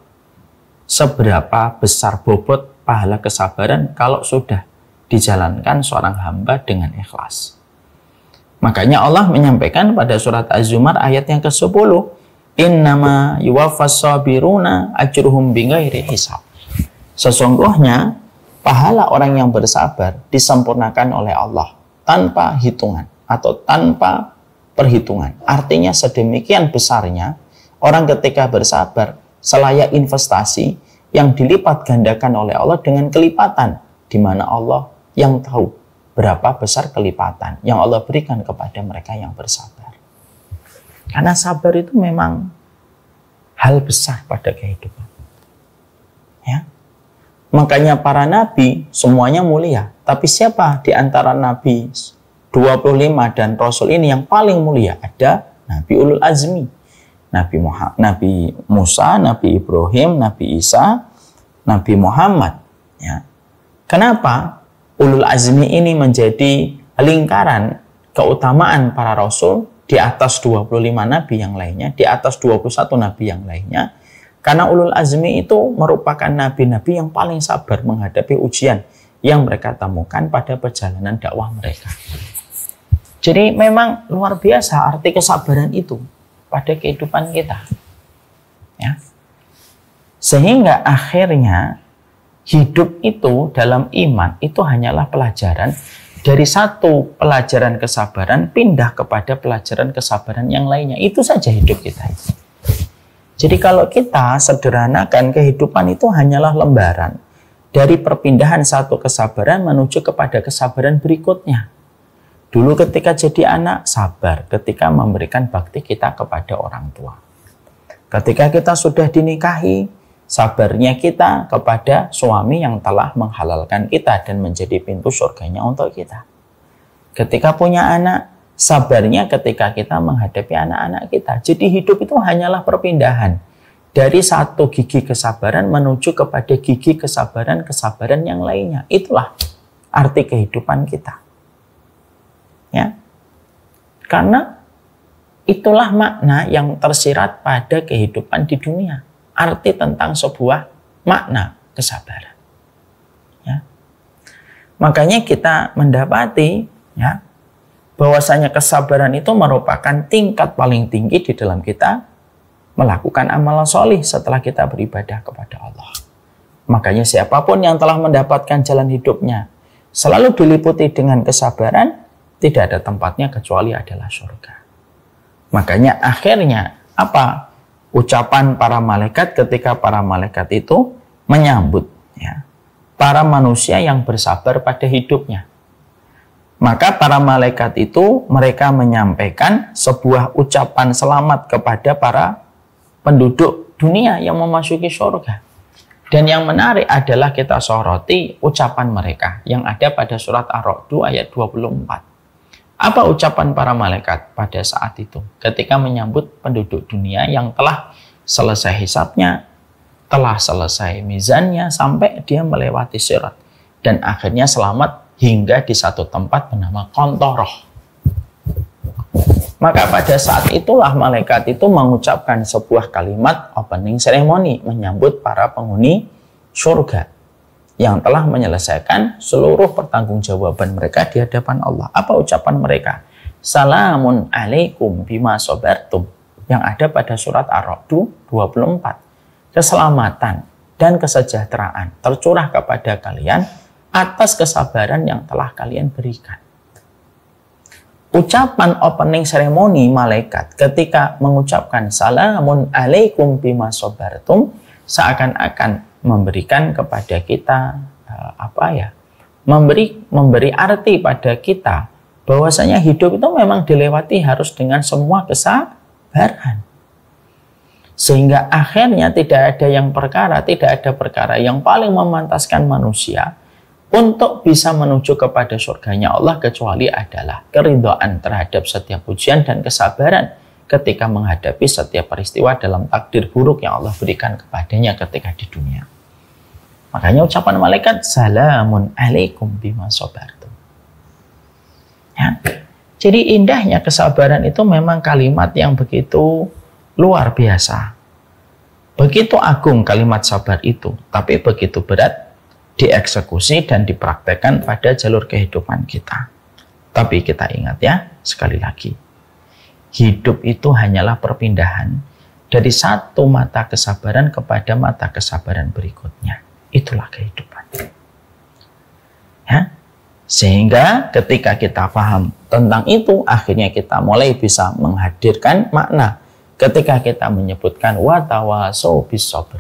seberapa besar bobot pahala kesabaran kalau sudah dijalankan seorang hamba dengan ikhlas. Makanya Allah menyampaikan pada surat Az-Zumar ayat yang ke-10, innama yuwaffas sabiruna ajruhum bighairi hisab. Sesungguhnya pahala orang yang bersabar disempurnakan oleh Allah tanpa hitungan atau tanpa perhitungan. Artinya sedemikian besarnya orang ketika bersabar selayak investasi yang dilipat gandakan oleh Allah dengan kelipatan, di mana Allah yang tahu berapa besar kelipatan yang Allah berikan kepada mereka yang bersabar. Karena sabar itu memang hal besar pada kehidupan. Ya. Makanya para nabi semuanya mulia. Tapi siapa di antara nabi 25 dan rasul ini yang paling mulia? Ada Nabi Ulul Azmi. Nabi Musa, Nabi Ibrahim, Nabi Isa, Nabi Muhammad. Ya. Kenapa? Ulul Azmi ini menjadi lingkaran keutamaan para rasul di atas 25 nabi yang lainnya, di atas 21 nabi yang lainnya. Karena Ulul Azmi itu merupakan nabi-nabi yang paling sabar menghadapi ujian yang mereka temukan pada perjalanan dakwah mereka. Jadi memang luar biasa arti kesabaran itu pada kehidupan kita. Ya. Sehingga akhirnya hidup itu dalam iman itu hanyalah pelajaran dari satu pelajaran kesabaran pindah kepada pelajaran kesabaran yang lainnya. Itu saja hidup kita. Jadi kalau kita sederhanakan kehidupan itu hanyalah lembaran dari perpindahan satu kesabaran menuju kepada kesabaran berikutnya. Dulu ketika jadi anak sabar ketika memberikan bakti kita kepada orang tua. Ketika kita sudah dinikahi, sabarnya kita kepada suami yang telah menghalalkan kita dan menjadi pintu surganya untuk kita. Ketika punya anak, sabarnya ketika kita menghadapi anak-anak kita. Jadi hidup itu hanyalah perpindahan dari satu gigi kesabaran menuju kepada gigi kesabaran yang lainnya. Itulah arti kehidupan kita. Ya. Karena itulah makna yang tersirat pada kehidupan di dunia. Arti tentang sebuah makna kesabaran. Ya. Makanya kita mendapati ya, bahwasanya kesabaran itu merupakan tingkat paling tinggi di dalam kita melakukan amalan solih setelah kita beribadah kepada Allah. Makanya siapapun yang telah mendapatkan jalan hidupnya selalu diliputi dengan kesabaran, tidak ada tempatnya kecuali adalah surga. Makanya akhirnya apa? Ucapan para malaikat ketika para malaikat itu menyambut ya, para manusia yang bersabar pada hidupnya. Maka para malaikat itu mereka menyampaikan sebuah ucapan selamat kepada para penduduk dunia yang memasuki surga. Dan yang menarik adalah kita soroti ucapan mereka yang ada pada surat Ar-Ra'd ayat 24. Apa ucapan para malaikat pada saat itu ketika menyambut penduduk dunia yang telah selesai hisabnya, telah selesai mizannya, sampai dia melewati sirat dan akhirnya selamat hingga di satu tempat bernama Qantharah. Maka pada saat itulah malaikat itu mengucapkan sebuah kalimat opening ceremony menyambut para penghuni surga yang telah menyelesaikan seluruh pertanggungjawaban mereka di hadapan Allah. Apa ucapan mereka? Salamun alaikum bima sabartum, yang ada pada surat Ar-Ra'd 24. Keselamatan dan kesejahteraan tercurah kepada kalian atas kesabaran yang telah kalian berikan. Ucapan opening ceremony malaikat ketika mengucapkan salamun alaikum bima sabartum seakan-akan memberikan kepada kita memberi arti pada kita bahwasanya hidup itu memang dilewati harus dengan semua kesabaran, sehingga akhirnya tidak ada perkara yang paling memantaskan manusia untuk bisa menuju kepada surganya Allah kecuali adalah keridhaan terhadap setiap ujian dan kesabaran ketika menghadapi setiap peristiwa dalam takdir buruk yang Allah berikan kepadanya ketika di dunia. Makanya ucapan malaikat salamun alaikum bima sabartum. Ya. Jadi indahnya kesabaran itu memang kalimat yang begitu luar biasa. Begitu agung kalimat sabar itu, tapi begitu berat dieksekusi dan dipraktekkan pada jalur kehidupan kita. Tapi kita ingat ya, sekali lagi, hidup itu hanyalah perpindahan dari satu mata kesabaran kepada mata kesabaran berikutnya. Itulah kehidupan. Ya? Sehingga ketika kita paham tentang itu, akhirnya kita mulai bisa menghadirkan makna ketika kita menyebutkan watawasau bis sabr.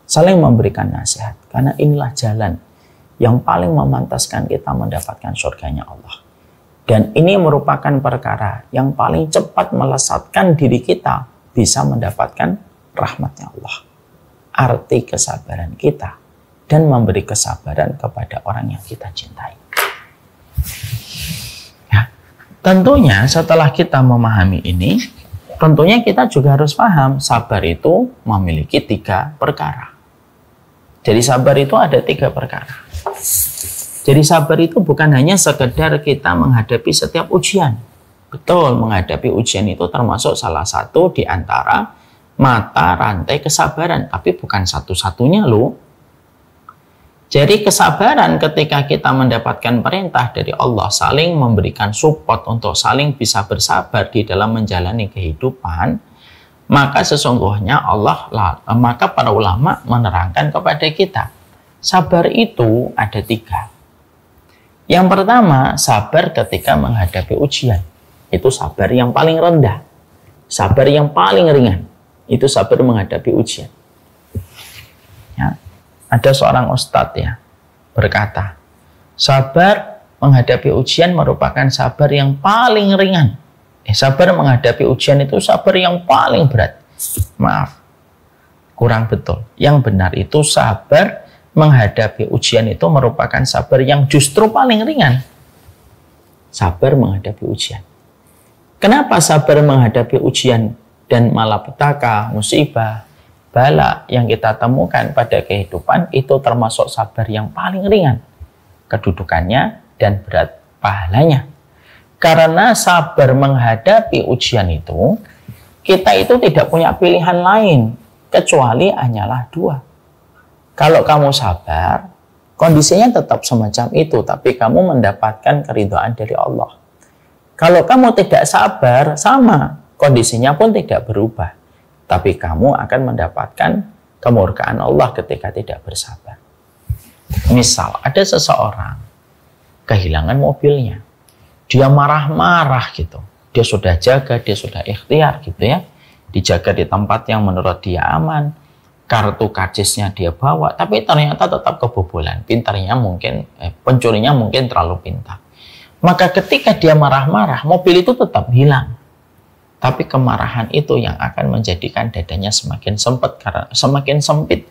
Saling memberikan nasihat, karena inilah jalan yang paling memantaskan kita mendapatkan surganya Allah. Dan ini merupakan perkara yang paling cepat melesatkan diri kita bisa mendapatkan rahmatnya Allah. Arti kesabaran kita dan memberi kesabaran kepada orang yang kita cintai. Ya, tentunya setelah kita memahami ini, tentunya kita juga harus paham sabar itu memiliki 3 perkara. Jadi sabar itu ada 3 perkara. Jadi sabar itu bukan hanya sekedar kita menghadapi setiap ujian. Betul, menghadapi ujian itu termasuk salah satu di antara mata rantai kesabaran. Tapi bukan satu-satunya loh. Jadi kesabaran ketika kita mendapatkan perintah dari Allah, saling memberikan support untuk saling bisa bersabar di dalam menjalani kehidupan, maka sesungguhnya maka para ulama menerangkan kepada kita, sabar itu ada 3. Yang pertama, sabar ketika menghadapi ujian. Itu sabar yang paling rendah. Sabar yang paling ringan. Itu sabar menghadapi ujian. Ya. Ada seorang ustadz ya, berkata, sabar menghadapi ujian merupakan sabar yang paling ringan. Sabar menghadapi ujian itu sabar yang paling berat. Maaf, kurang betul. Yang benar itu sabar menghadapi ujian itu merupakan sabar yang justru paling ringan. Sabar menghadapi ujian. Kenapa sabar menghadapi ujian dan malapetaka, musibah, bala yang kita temukan pada kehidupan itu termasuk sabar yang paling ringan kedudukannya dan berat pahalanya? Karena sabar menghadapi ujian itu, kita itu tidak punya pilihan lain kecuali hanyalah 2. Kalau kamu sabar, kondisinya tetap semacam itu, tapi kamu mendapatkan keridhaan dari Allah. Kalau kamu tidak sabar, sama, kondisinya pun tidak berubah, tapi kamu akan mendapatkan kemurkaan Allah ketika tidak bersabar. Misal, ada seseorang kehilangan mobilnya. Dia marah-marah gitu. Dia sudah jaga, dia sudah ikhtiar gitu ya. Dijaga di tempat yang menurut dia aman. Kartu karcisnya dia bawa, tapi ternyata tetap kebobolan. Pencurinya mungkin terlalu pintar. Maka ketika dia marah-marah, mobil itu tetap hilang. Tapi kemarahan itu yang akan menjadikan dadanya semakin sempit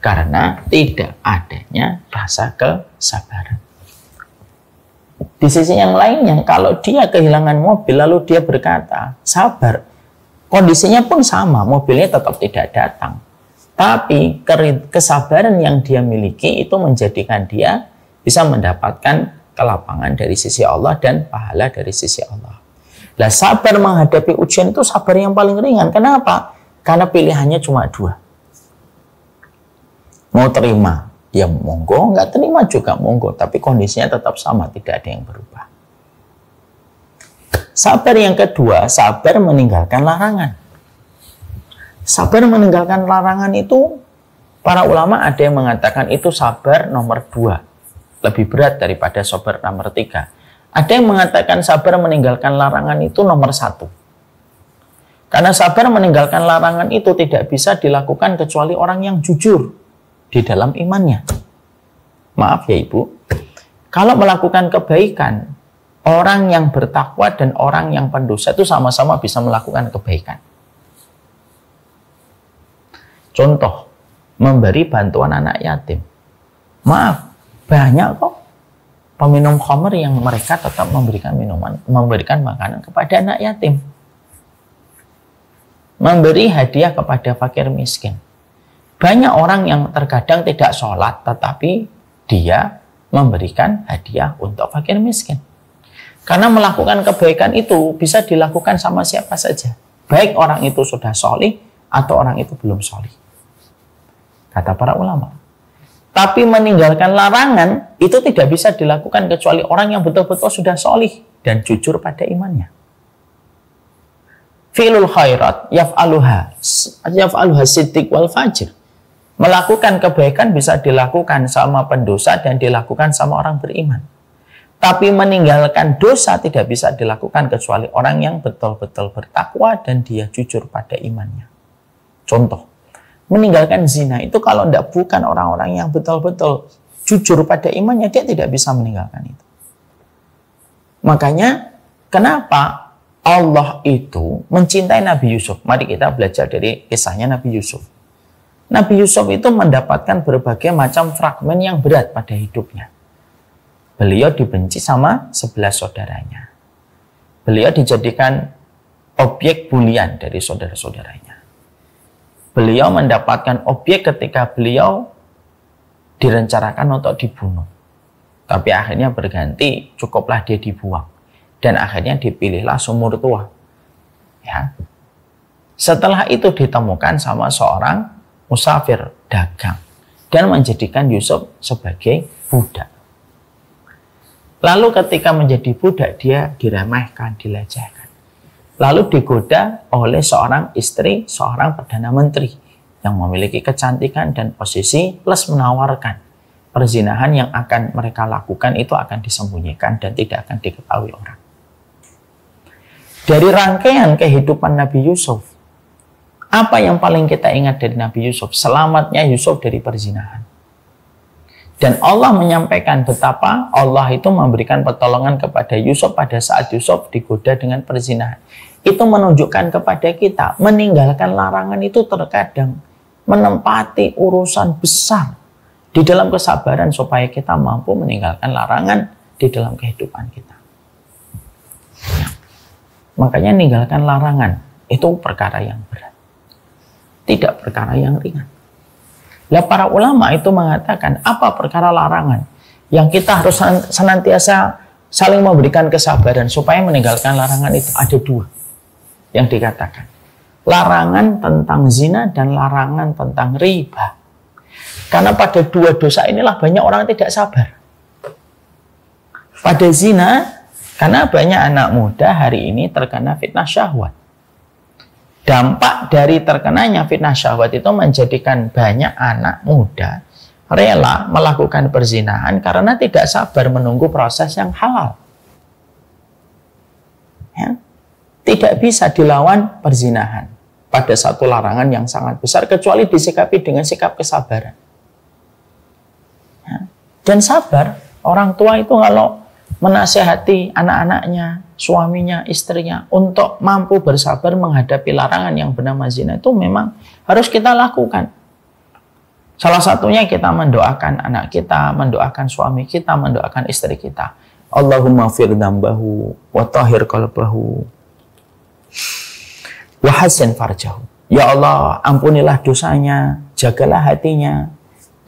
karena tidak adanya rasa kesabaran. Di sisi yang lainnya, kalau dia kehilangan mobil lalu dia berkata, sabar, kondisinya pun sama, mobilnya tetap tidak datang. Tapi kesabaran yang dia miliki itu menjadikan dia bisa mendapatkan kelapangan dari sisi Allah dan pahala dari sisi Allah. Nah, sabar menghadapi ujian itu sabar yang paling ringan. Kenapa? Karena pilihannya cuma dua. Mau terima, ya monggo, nggak terima juga monggo, tapi kondisinya tetap sama, tidak ada yang berubah. Sabar yang kedua, sabar meninggalkan larangan. Sabar meninggalkan larangan itu, para ulama ada yang mengatakan itu sabar nomor 2, lebih berat daripada sabar nomor 3. Ada yang mengatakan sabar meninggalkan larangan itu nomor 1. Karena sabar meninggalkan larangan itu tidak bisa dilakukan kecuali orang yang jujur di dalam imannya. Maaf ya Ibu, kalau melakukan kebaikan, orang yang bertakwa dan orang yang pendosa itu sama-sama bisa melakukan kebaikan. Contoh, memberi bantuan anak yatim. Maaf, banyak kok peminum khamr yang mereka tetap memberikan makanan kepada anak yatim. Memberi hadiah kepada fakir miskin. Banyak orang yang terkadang tidak sholat, tetapi dia memberikan hadiah untuk fakir miskin. Karena melakukan kebaikan itu bisa dilakukan sama siapa saja. Baik orang itu sudah sholih atau orang itu belum sholih. Kata para ulama. Tapi meninggalkan larangan itu tidak bisa dilakukan kecuali orang yang betul-betul sudah sholih dan jujur pada imannya. Fi'lul khairat yaf'aluha siddiq wal fajir. Melakukan kebaikan bisa dilakukan sama pendosa dan dilakukan sama orang beriman. Tapi meninggalkan dosa tidak bisa dilakukan kecuali orang yang betul-betul bertakwa dan dia jujur pada imannya. Contoh, meninggalkan zina itu kalau tidak bukan orang-orang yang betul-betul jujur pada imannya, dia tidak bisa meninggalkan itu. Makanya kenapa Allah itu mencintai Nabi Yusuf? Mari kita belajar dari kisahnya Nabi Yusuf. Nabi Yusuf itu mendapatkan berbagai macam fragmen yang berat pada hidupnya. Beliau dibenci sama 11 saudaranya. Beliau dijadikan objek bulian dari saudara-saudaranya. Beliau mendapatkan objek ketika beliau direncanakan untuk dibunuh. Tapi akhirnya berganti, cukuplah dia dibuang. Dan akhirnya dipilihlah sumur tua. Ya. Setelah itu ditemukan sama seorang musafir dagang. Dan menjadikan Yusuf sebagai budak. Lalu ketika menjadi budak, dia diremehkan, dilecehkan. Lalu digoda oleh seorang istri, seorang Perdana Menteri yang memiliki kecantikan dan posisi plus menawarkan perzinahan yang akan mereka lakukan itu akan disembunyikan dan tidak akan diketahui orang. Dari rangkaian kehidupan Nabi Yusuf, apa yang paling kita ingat dari Nabi Yusuf? Selamatnya Yusuf dari perzinahan. Dan Allah menyampaikan betapa Allah itu memberikan pertolongan kepada Yusuf pada saat Yusuf digoda dengan perzinahan. Itu menunjukkan kepada kita, meninggalkan larangan itu terkadang menempati urusan besar di dalam kesabaran supaya kita mampu meninggalkan larangan di dalam kehidupan kita. Makanya meninggalkan larangan itu perkara yang berat. Tidak perkara yang ringan. Lah para ulama itu mengatakan apa perkara larangan yang kita harus senantiasa saling memberikan kesabaran supaya meninggalkan larangan itu. Ada 2 yang dikatakan. Larangan tentang zina dan larangan tentang riba. Karena pada 2 dosa inilah banyak orang tidak sabar. Pada zina, karena banyak anak muda hari ini terkena fitnah syahwat. Dampak dari terkenanya fitnah syahwat itu menjadikan banyak anak muda rela melakukan perzinahan karena tidak sabar menunggu proses yang halal. Ya. Tidak bisa dilawan perzinahan pada satu larangan yang sangat besar kecuali disikapi dengan sikap kesabaran. Ya. Dan sabar, orang tua itu kalau menasihati anak-anaknya, suaminya, istrinya untuk mampu bersabar menghadapi larangan yang bernama zina itu memang harus kita lakukan. Salah satunya kita mendoakan anak kita, mendoakan suami kita, mendoakan istri kita. Allahumma fir dzambahu wa tahhir qalbahu wa hassin farjahu. Ya Allah, ampunilah dosanya, jagalah hatinya,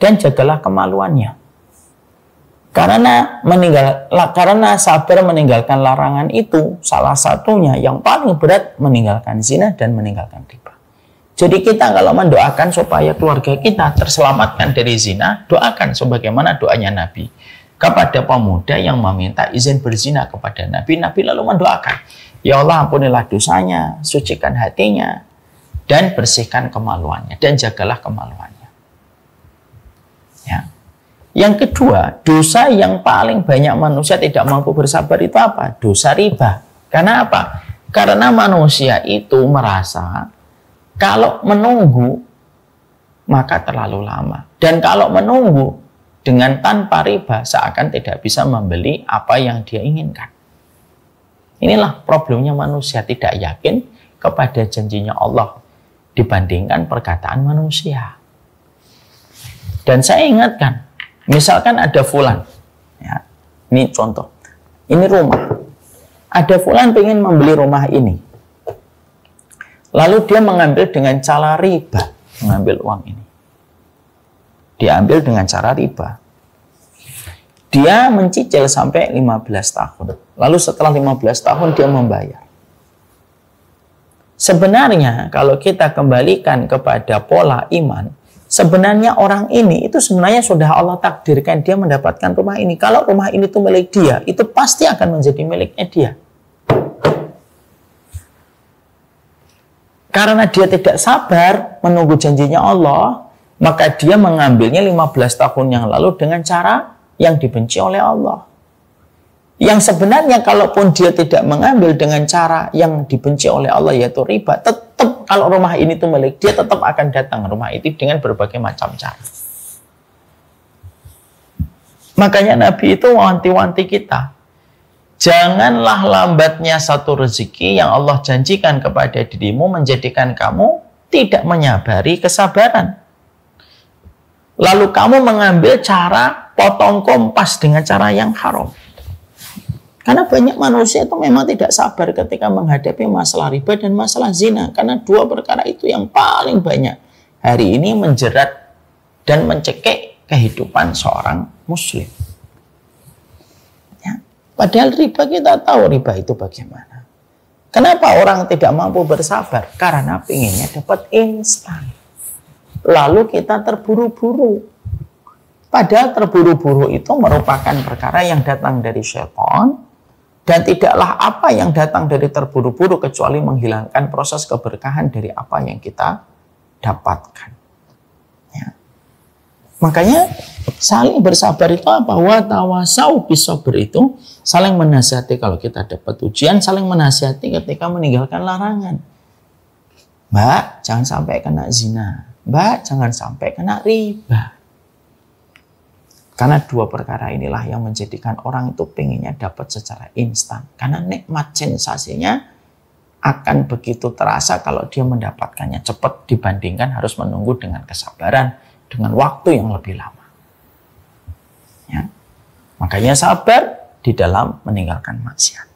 dan jagalah kemaluannya. Karena sabar meninggalkan larangan itu salah satunya yang paling berat meninggalkan zina dan meninggalkan riba. Jadi kita kalau mendoakan supaya keluarga kita terselamatkan dari zina, doakan sebagaimana doanya Nabi kepada pemuda yang meminta izin berzina kepada Nabi. Nabi lalu mendoakan, ya Allah, ampunilah dosanya, sucikan hatinya, dan bersihkan kemaluannya, dan jagalah kemaluannya. Ya. Yang kedua, dosa yang paling banyak manusia tidak mampu bersabar itu apa? Dosa riba. Karena apa? Karena manusia itu merasa kalau menunggu maka terlalu lama. Dan kalau menunggu dengan tanpa riba seakan tidak bisa membeli apa yang dia inginkan. Inilah problemnya manusia, tidak yakin kepada janjinya Allah dibandingkan perkataan manusia. Dan saya ingatkan, misalkan ada fulan, ya, ini contoh, ini rumah, ada fulan pengen membeli rumah ini, lalu dia mengambil dengan cara riba, mengambil uang ini, diambil dengan cara riba, dia mencicil sampai 15 tahun, lalu setelah 15 tahun dia membayar. Sebenarnya kalau kita kembalikan kepada pola iman, sebenarnya orang ini itu sebenarnya sudah Allah takdirkan dia mendapatkan rumah ini. Kalau rumah ini itu milik dia, itu pasti akan menjadi miliknya dia. Karena dia tidak sabar menunggu janjinya Allah, maka dia mengambilnya 15 tahun yang lalu dengan cara yang dibenci oleh Allah. Yang sebenarnya kalaupun dia tidak mengambil dengan cara yang dibenci oleh Allah, yaitu riba, tetap kalau rumah ini tuh milik dia, tetap akan datang rumah itu dengan berbagai macam cara. Makanya Nabi itu wanti-wanti kita, janganlah lambatnya satu rezeki yang Allah janjikan kepada dirimu menjadikan kamu tidak menyabari kesabaran. Lalu kamu mengambil cara potong kompas dengan cara yang haram. Karena banyak manusia itu memang tidak sabar ketika menghadapi masalah riba dan masalah zina. Karena dua perkara itu yang paling banyak hari ini menjerat dan mencekik kehidupan seorang muslim. Ya. Padahal riba, kita tahu riba itu bagaimana. Kenapa orang tidak mampu bersabar? Karena pinginnya dapat instan. Lalu kita terburu-buru. Padahal terburu-buru itu merupakan perkara yang datang dari syaitan. Dan tidaklah apa yang datang dari terburu-buru kecuali menghilangkan proses keberkahan dari apa yang kita dapatkan. Ya. Makanya saling bersabar itu apa? Wa tawasau bisabr itu saling menasihati kalau kita dapat ujian, saling menasihati ketika meninggalkan larangan. Mbak, jangan sampai kena zina. Mbak, jangan sampai kena riba. Karena dua perkara inilah yang menjadikan orang itu pengennya dapat secara instan. Karena nikmat sensasinya akan begitu terasa kalau dia mendapatkannya cepat dibandingkan harus menunggu dengan kesabaran, dengan waktu yang lebih lama. Ya. Makanya sabar di dalam meninggalkan maksiat.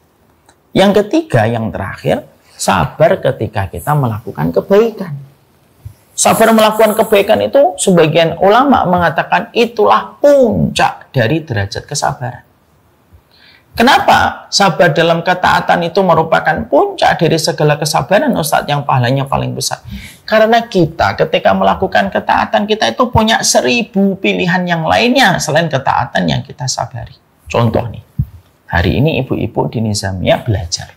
Yang ketiga, yang terakhir, sabar ketika kita melakukan kebaikan. Sabar melakukan kebaikan itu sebagian ulama mengatakan itulah puncak dari derajat kesabaran. Kenapa sabar dalam ketaatan itu merupakan puncak dari segala kesabaran, Ustadz, yang pahalanya paling besar? Karena kita ketika melakukan ketaatan, kita itu punya 1000 pilihan yang lainnya selain ketaatan yang kita sabari. Contoh nih, hari ini ibu-ibu di Nizamiyah belajar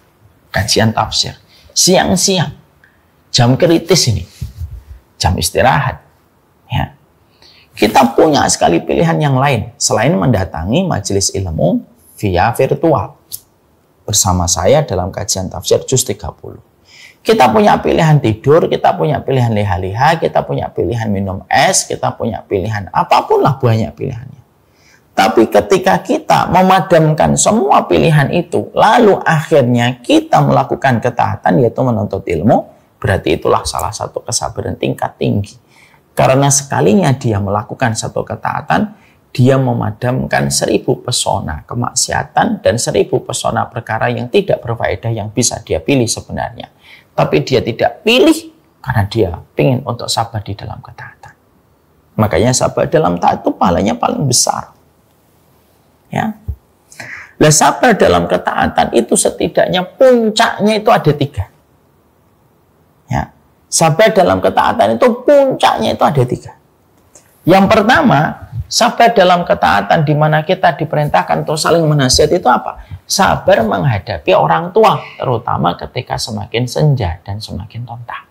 kajian tafsir. Siang-siang, jam kritis ini, jam istirahat. Ya. Kita punya sekali pilihan yang lain selain mendatangi majelis ilmu via virtual. Bersama saya dalam kajian tafsir juz 30. Kita punya pilihan tidur, kita punya pilihan liha-liha, kita punya pilihan minum es, kita punya pilihan apapun lah, banyak pilihannya. Tapi ketika kita memadamkan semua pilihan itu, lalu akhirnya kita melakukan ketaatan yaitu menuntut ilmu, berarti itulah salah satu kesabaran tingkat tinggi. Karena sekalinya dia melakukan satu ketaatan, dia memadamkan 1000 pesona kemaksiatan dan 1000 pesona perkara yang tidak berfaedah yang bisa dia pilih sebenarnya. Tapi dia tidak pilih karena dia ingin untuk sabar di dalam ketaatan. Makanya sabar dalam taat itu pahalanya paling besar. Ya. Lah sabar dalam ketaatan itu setidaknya puncaknya itu ada 3. Ya. Sabar dalam ketaatan itu puncaknya itu ada 3. Yang pertama, sabar dalam ketaatan di mana kita diperintahkan untuk saling menasihati itu apa? Sabar menghadapi orang tua, terutama ketika semakin senja dan semakin rontak.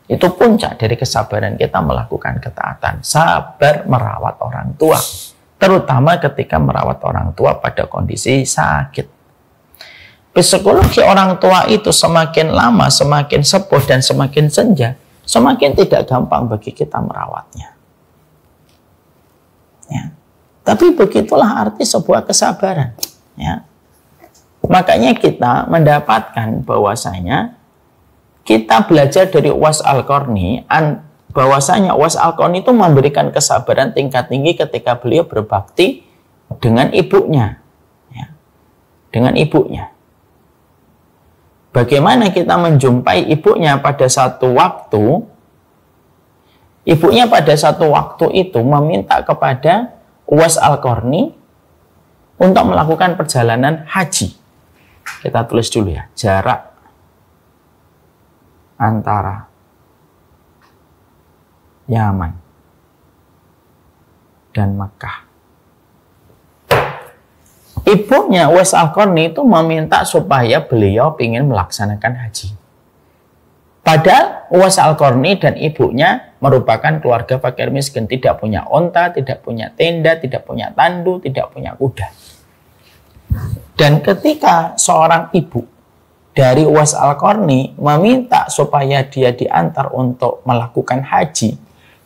Itu puncak dari kesabaran kita melakukan ketaatan. Sabar merawat orang tua, terutama ketika merawat orang tua pada kondisi sakit. Psikologi orang tua itu semakin lama, semakin sepuh dan semakin senja, semakin tidak gampang bagi kita merawatnya. Ya. Tapi begitulah arti sebuah kesabaran. Ya. Makanya kita mendapatkan bahwasanya kita belajar dari Uwais Al-Qarni, bahwasanya Uwais Al-Qarni itu memberikan kesabaran tingkat tinggi ketika beliau berbakti dengan ibunya. Ya. Dengan ibunya. Bagaimana kita menjumpai ibunya pada satu waktu, ibunya pada satu waktu itu meminta kepada Uwais Al-Qarni untuk melakukan perjalanan haji. Kita tulis dulu ya, jarak antara Yaman dan Mekah. Ibunya Uwais Al-Qarni itu meminta supaya beliau ingin melaksanakan haji. Padahal Uwais Al-Qarni dan ibunya merupakan keluarga fakir miskin, tidak punya onta, tidak punya tenda, tidak punya tandu, tidak punya kuda. Dan ketika seorang ibu dari Uwais Al-Qarni meminta supaya dia diantar untuk melakukan haji,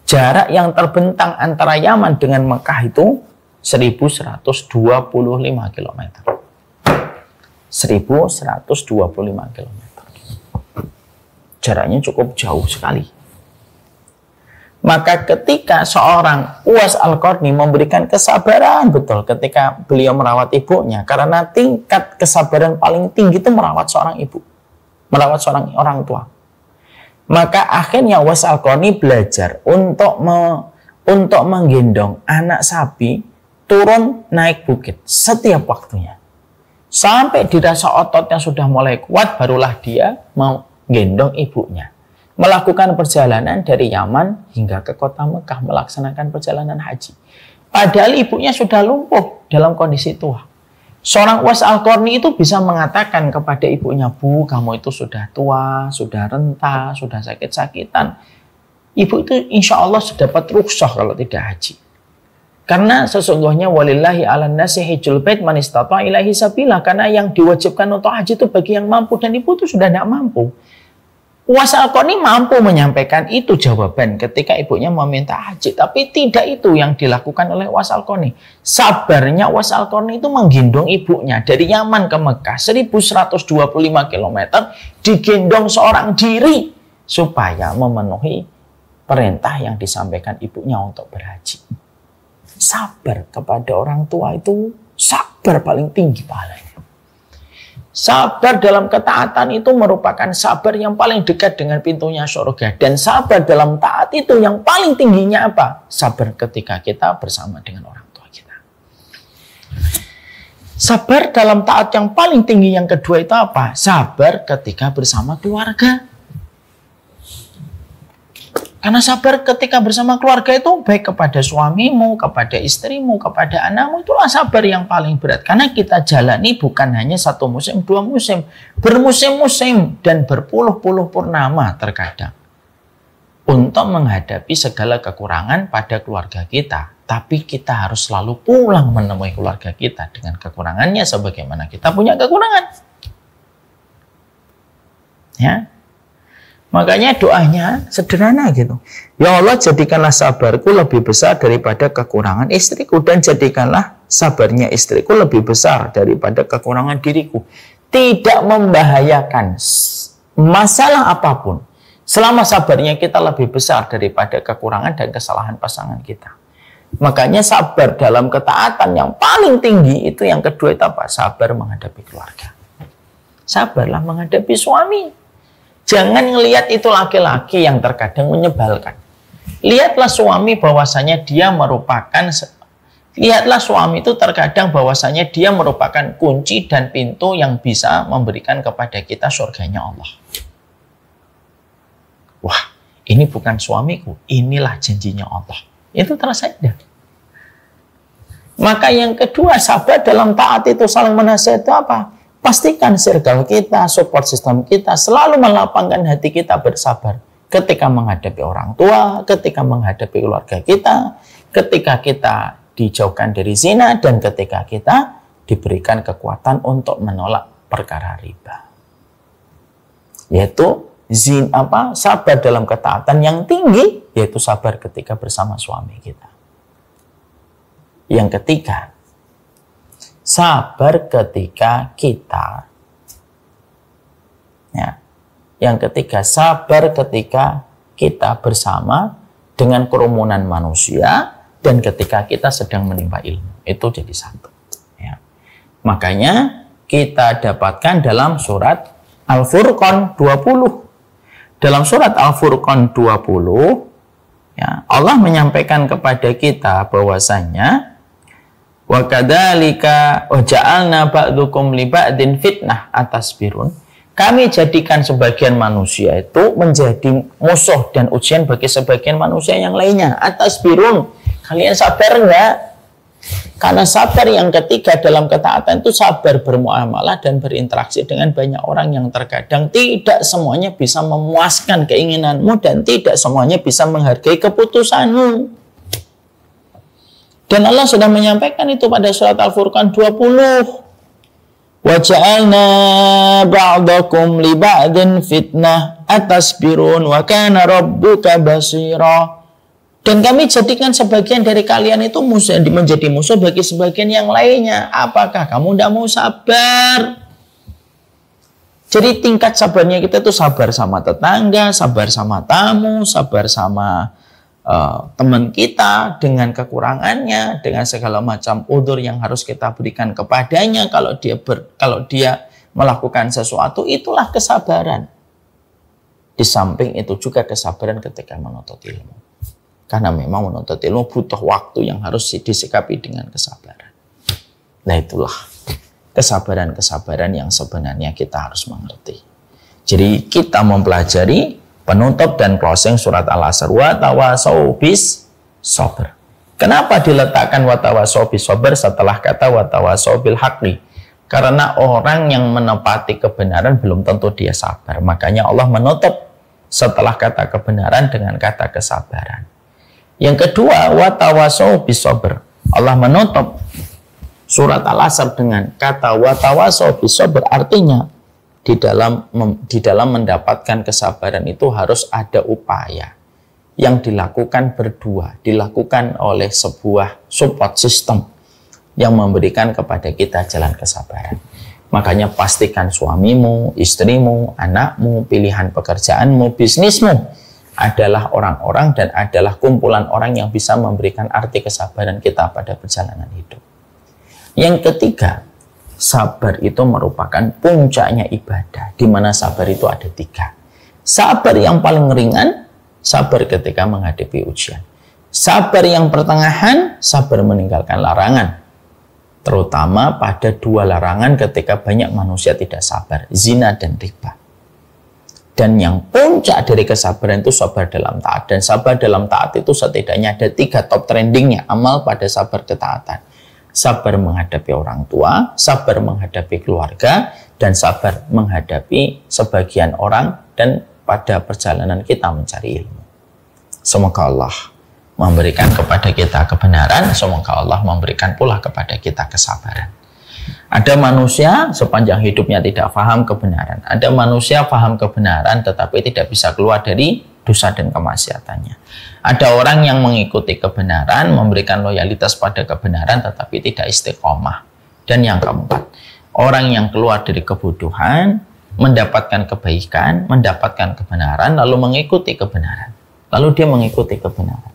jarak yang terbentang antara Yaman dengan Mekah itu 1125 km. 1125 km. Jaraknya cukup jauh sekali. Maka ketika seorang Uwais Al-Qarni memberikan kesabaran betul ketika beliau merawat ibunya, karena tingkat kesabaran paling tinggi itu merawat seorang ibu, merawat seorang orang tua. Maka akhirnya Uwais Al-Qarni belajar untuk menggendong anak sapi turun naik bukit setiap waktunya. Sampai dirasa ototnya sudah mulai kuat, barulah dia mau gendong ibunya. Melakukan perjalanan dari Yaman hingga ke kota Mekah melaksanakan perjalanan haji. Padahal ibunya sudah lumpuh dalam kondisi tua. Seorang Uwais Al-Qarni itu bisa mengatakan kepada ibunya, "Bu, kamu itu sudah tua, sudah renta, sudah sakit-sakitan." Ibu itu insya Allah sudah dapat rukhsah kalau tidak haji. Karena sesungguhnya walillahi 'alan nasi hijjul bait man istata' ilaihi sabila, karena yang diwajibkan untuk haji itu bagi yang mampu, dan ibu itu sudah tidak mampu. Uwais Al-Qarni mampu menyampaikan itu jawaban ketika ibunya meminta haji, tapi tidak itu yang dilakukan oleh Uwais Al-Qarni. Sabarnya Uwais Al-Qarni itu menggendong ibunya dari Yaman ke Mekah 1125 km, digendong seorang diri supaya memenuhi perintah yang disampaikan ibunya untuk berhaji. Sabar kepada orang tua itu sabar paling tinggi pahalanya. Sabar dalam ketaatan itu merupakan sabar yang paling dekat dengan pintunya surga. Dan sabar dalam taat itu yang paling tingginya apa? Sabar ketika kita bersama dengan orang tua kita. Sabar dalam taat yang paling tinggi yang kedua itu apa? Sabar ketika bersama keluarga. Karena sabar ketika bersama keluarga itu baik kepada suamimu, kepada istrimu, kepada anakmu, itulah sabar yang paling berat. Karena kita jalani bukan hanya satu musim, dua musim, bermusim-musim dan berpuluh-puluh purnama terkadang. Untuk menghadapi segala kekurangan pada keluarga kita. Tapi kita harus selalu pulang menemui keluarga kita dengan kekurangannya sebagaimana kita punya kekurangan. Ya. Makanya doanya sederhana gitu. Ya Allah, jadikanlah sabarku lebih besar daripada kekurangan istriku, dan jadikanlah sabarnya istriku lebih besar daripada kekurangan diriku. Tidak membahayakan masalah apapun selama sabarnya kita lebih besar daripada kekurangan dan kesalahan pasangan kita. Makanya sabar dalam ketaatan yang paling tinggi itu yang kedua itu apa? Sabar menghadapi keluarga. Sabarlah menghadapi suami. Jangan ngelihat itu laki-laki yang terkadang menyebalkan. Lihatlah suami bahwasanya dia merupakan, lihatlah suami itu terkadang bahwasanya dia merupakan kunci dan pintu yang bisa memberikan kepada kita surganya Allah. Wah, ini bukan suamiku, inilah janjinya Allah. Itu terasa indah. Maka yang kedua, sabar dalam taat itu saling menasihati itu apa? Pastikan circle kita, support system kita selalu melapangkan hati kita bersabar. Ketika menghadapi orang tua, ketika menghadapi keluarga kita, ketika kita dijauhkan dari zina, dan ketika kita diberikan kekuatan untuk menolak perkara riba. Yaitu sabar dalam ketaatan yang tinggi, yaitu sabar ketika bersama suami kita. Yang ketiga, sabar ketika kita, yang ketiga, sabar ketika kita bersama dengan kerumunan manusia dan ketika kita sedang menimba ilmu. Itu jadi satu. Ya. Makanya kita dapatkan dalam surat Al-Furqan 20. Dalam surat Al-Furqan 20, ya, Allah menyampaikan kepada kita bahwasanya wa kadzalika waja'alna ba'dukum li ba'din fitnah atasbirun. Kami jadikan sebagian manusia itu menjadi musuh dan ujian bagi sebagian manusia yang lainnya. Atasbirun, kalian sabar enggak? Karena sabar yang ketiga dalam ketaatan itu sabar bermuamalah dan berinteraksi dengan banyak orang yang terkadang tidak semuanya bisa memuaskan keinginanmu dan tidak semuanya bisa menghargai keputusanmu. Dan Allah sudah menyampaikan itu pada surat Al-Furqan 20. Wa ja'alna ba'dakum li ba'din fitnah atasbirun wa kana rabbuka basira. Dan kami jadikan sebagian dari kalian itu menjadi musuh bagi sebagian yang lainnya. Apakah kamu tidak mau sabar? Jadi tingkat sabarnya kita itu sabar sama tetangga, sabar sama tamu, sabar sama teman kita dengan kekurangannya, dengan segala macam udzur yang harus kita berikan kepadanya kalau dia melakukan sesuatu, itulah kesabaran. Di samping itu juga kesabaran ketika menuntut ilmu. Karena memang menuntut ilmu butuh waktu yang harus disikapi dengan kesabaran. Nah, itulah kesabaran-kesabaran yang sebenarnya kita harus mengerti. Jadi kita mempelajari penutup dan closing surat Al-Asr, wa tawasau bis sabr. Kenapa diletakkan wa tawasau bis sabr setelah kata wa tawasau bil haqqi? Karena orang yang menepati kebenaran belum tentu dia sabar. Makanya Allah menutup setelah kata kebenaran dengan kata kesabaran. Yang kedua, wa tawasau bis sabr. Allah menutup surat Al-Asr dengan kata wa tawasau bis sabr, artinya di dalam mendapatkan kesabaran itu harus ada upaya yang dilakukan berdua, dilakukan oleh sebuah support system yang memberikan kepada kita jalan kesabaran. Makanya pastikan suamimu, istrimu, anakmu, pilihan pekerjaanmu, bisnismu adalah orang-orang dan adalah kumpulan orang yang bisa memberikan arti kesabaran kita pada perjalanan hidup. Yang ketiga, sabar itu merupakan puncaknya ibadah, di mana sabar itu ada 3. Sabar yang paling ringan, sabar ketika menghadapi ujian. Sabar yang pertengahan, sabar meninggalkan larangan. Terutama pada 2 larangan ketika banyak manusia tidak sabar, zina dan riba. Dan yang puncak dari kesabaran itu sabar dalam taat. Dan sabar dalam taat itu setidaknya ada 3 top trendingnya amal pada sabar ketaatan. Sabar menghadapi orang tua, sabar menghadapi keluarga, dan sabar menghadapi sebagian orang dan pada perjalanan kita mencari ilmu. Semoga Allah memberikan kepada kita kebenaran, semoga Allah memberikan pula kepada kita kesabaran. Ada manusia sepanjang hidupnya tidak paham kebenaran. Ada manusia paham kebenaran tetapi tidak bisa keluar dari dosa dan kemaksiatannya. Ada orang yang mengikuti kebenaran, memberikan loyalitas pada kebenaran tetapi tidak istiqomah. Dan yang keempat, orang yang keluar dari kebodohan, mendapatkan kebaikan, mendapatkan kebenaran, lalu mengikuti kebenaran. Lalu dia mengikuti kebenaran.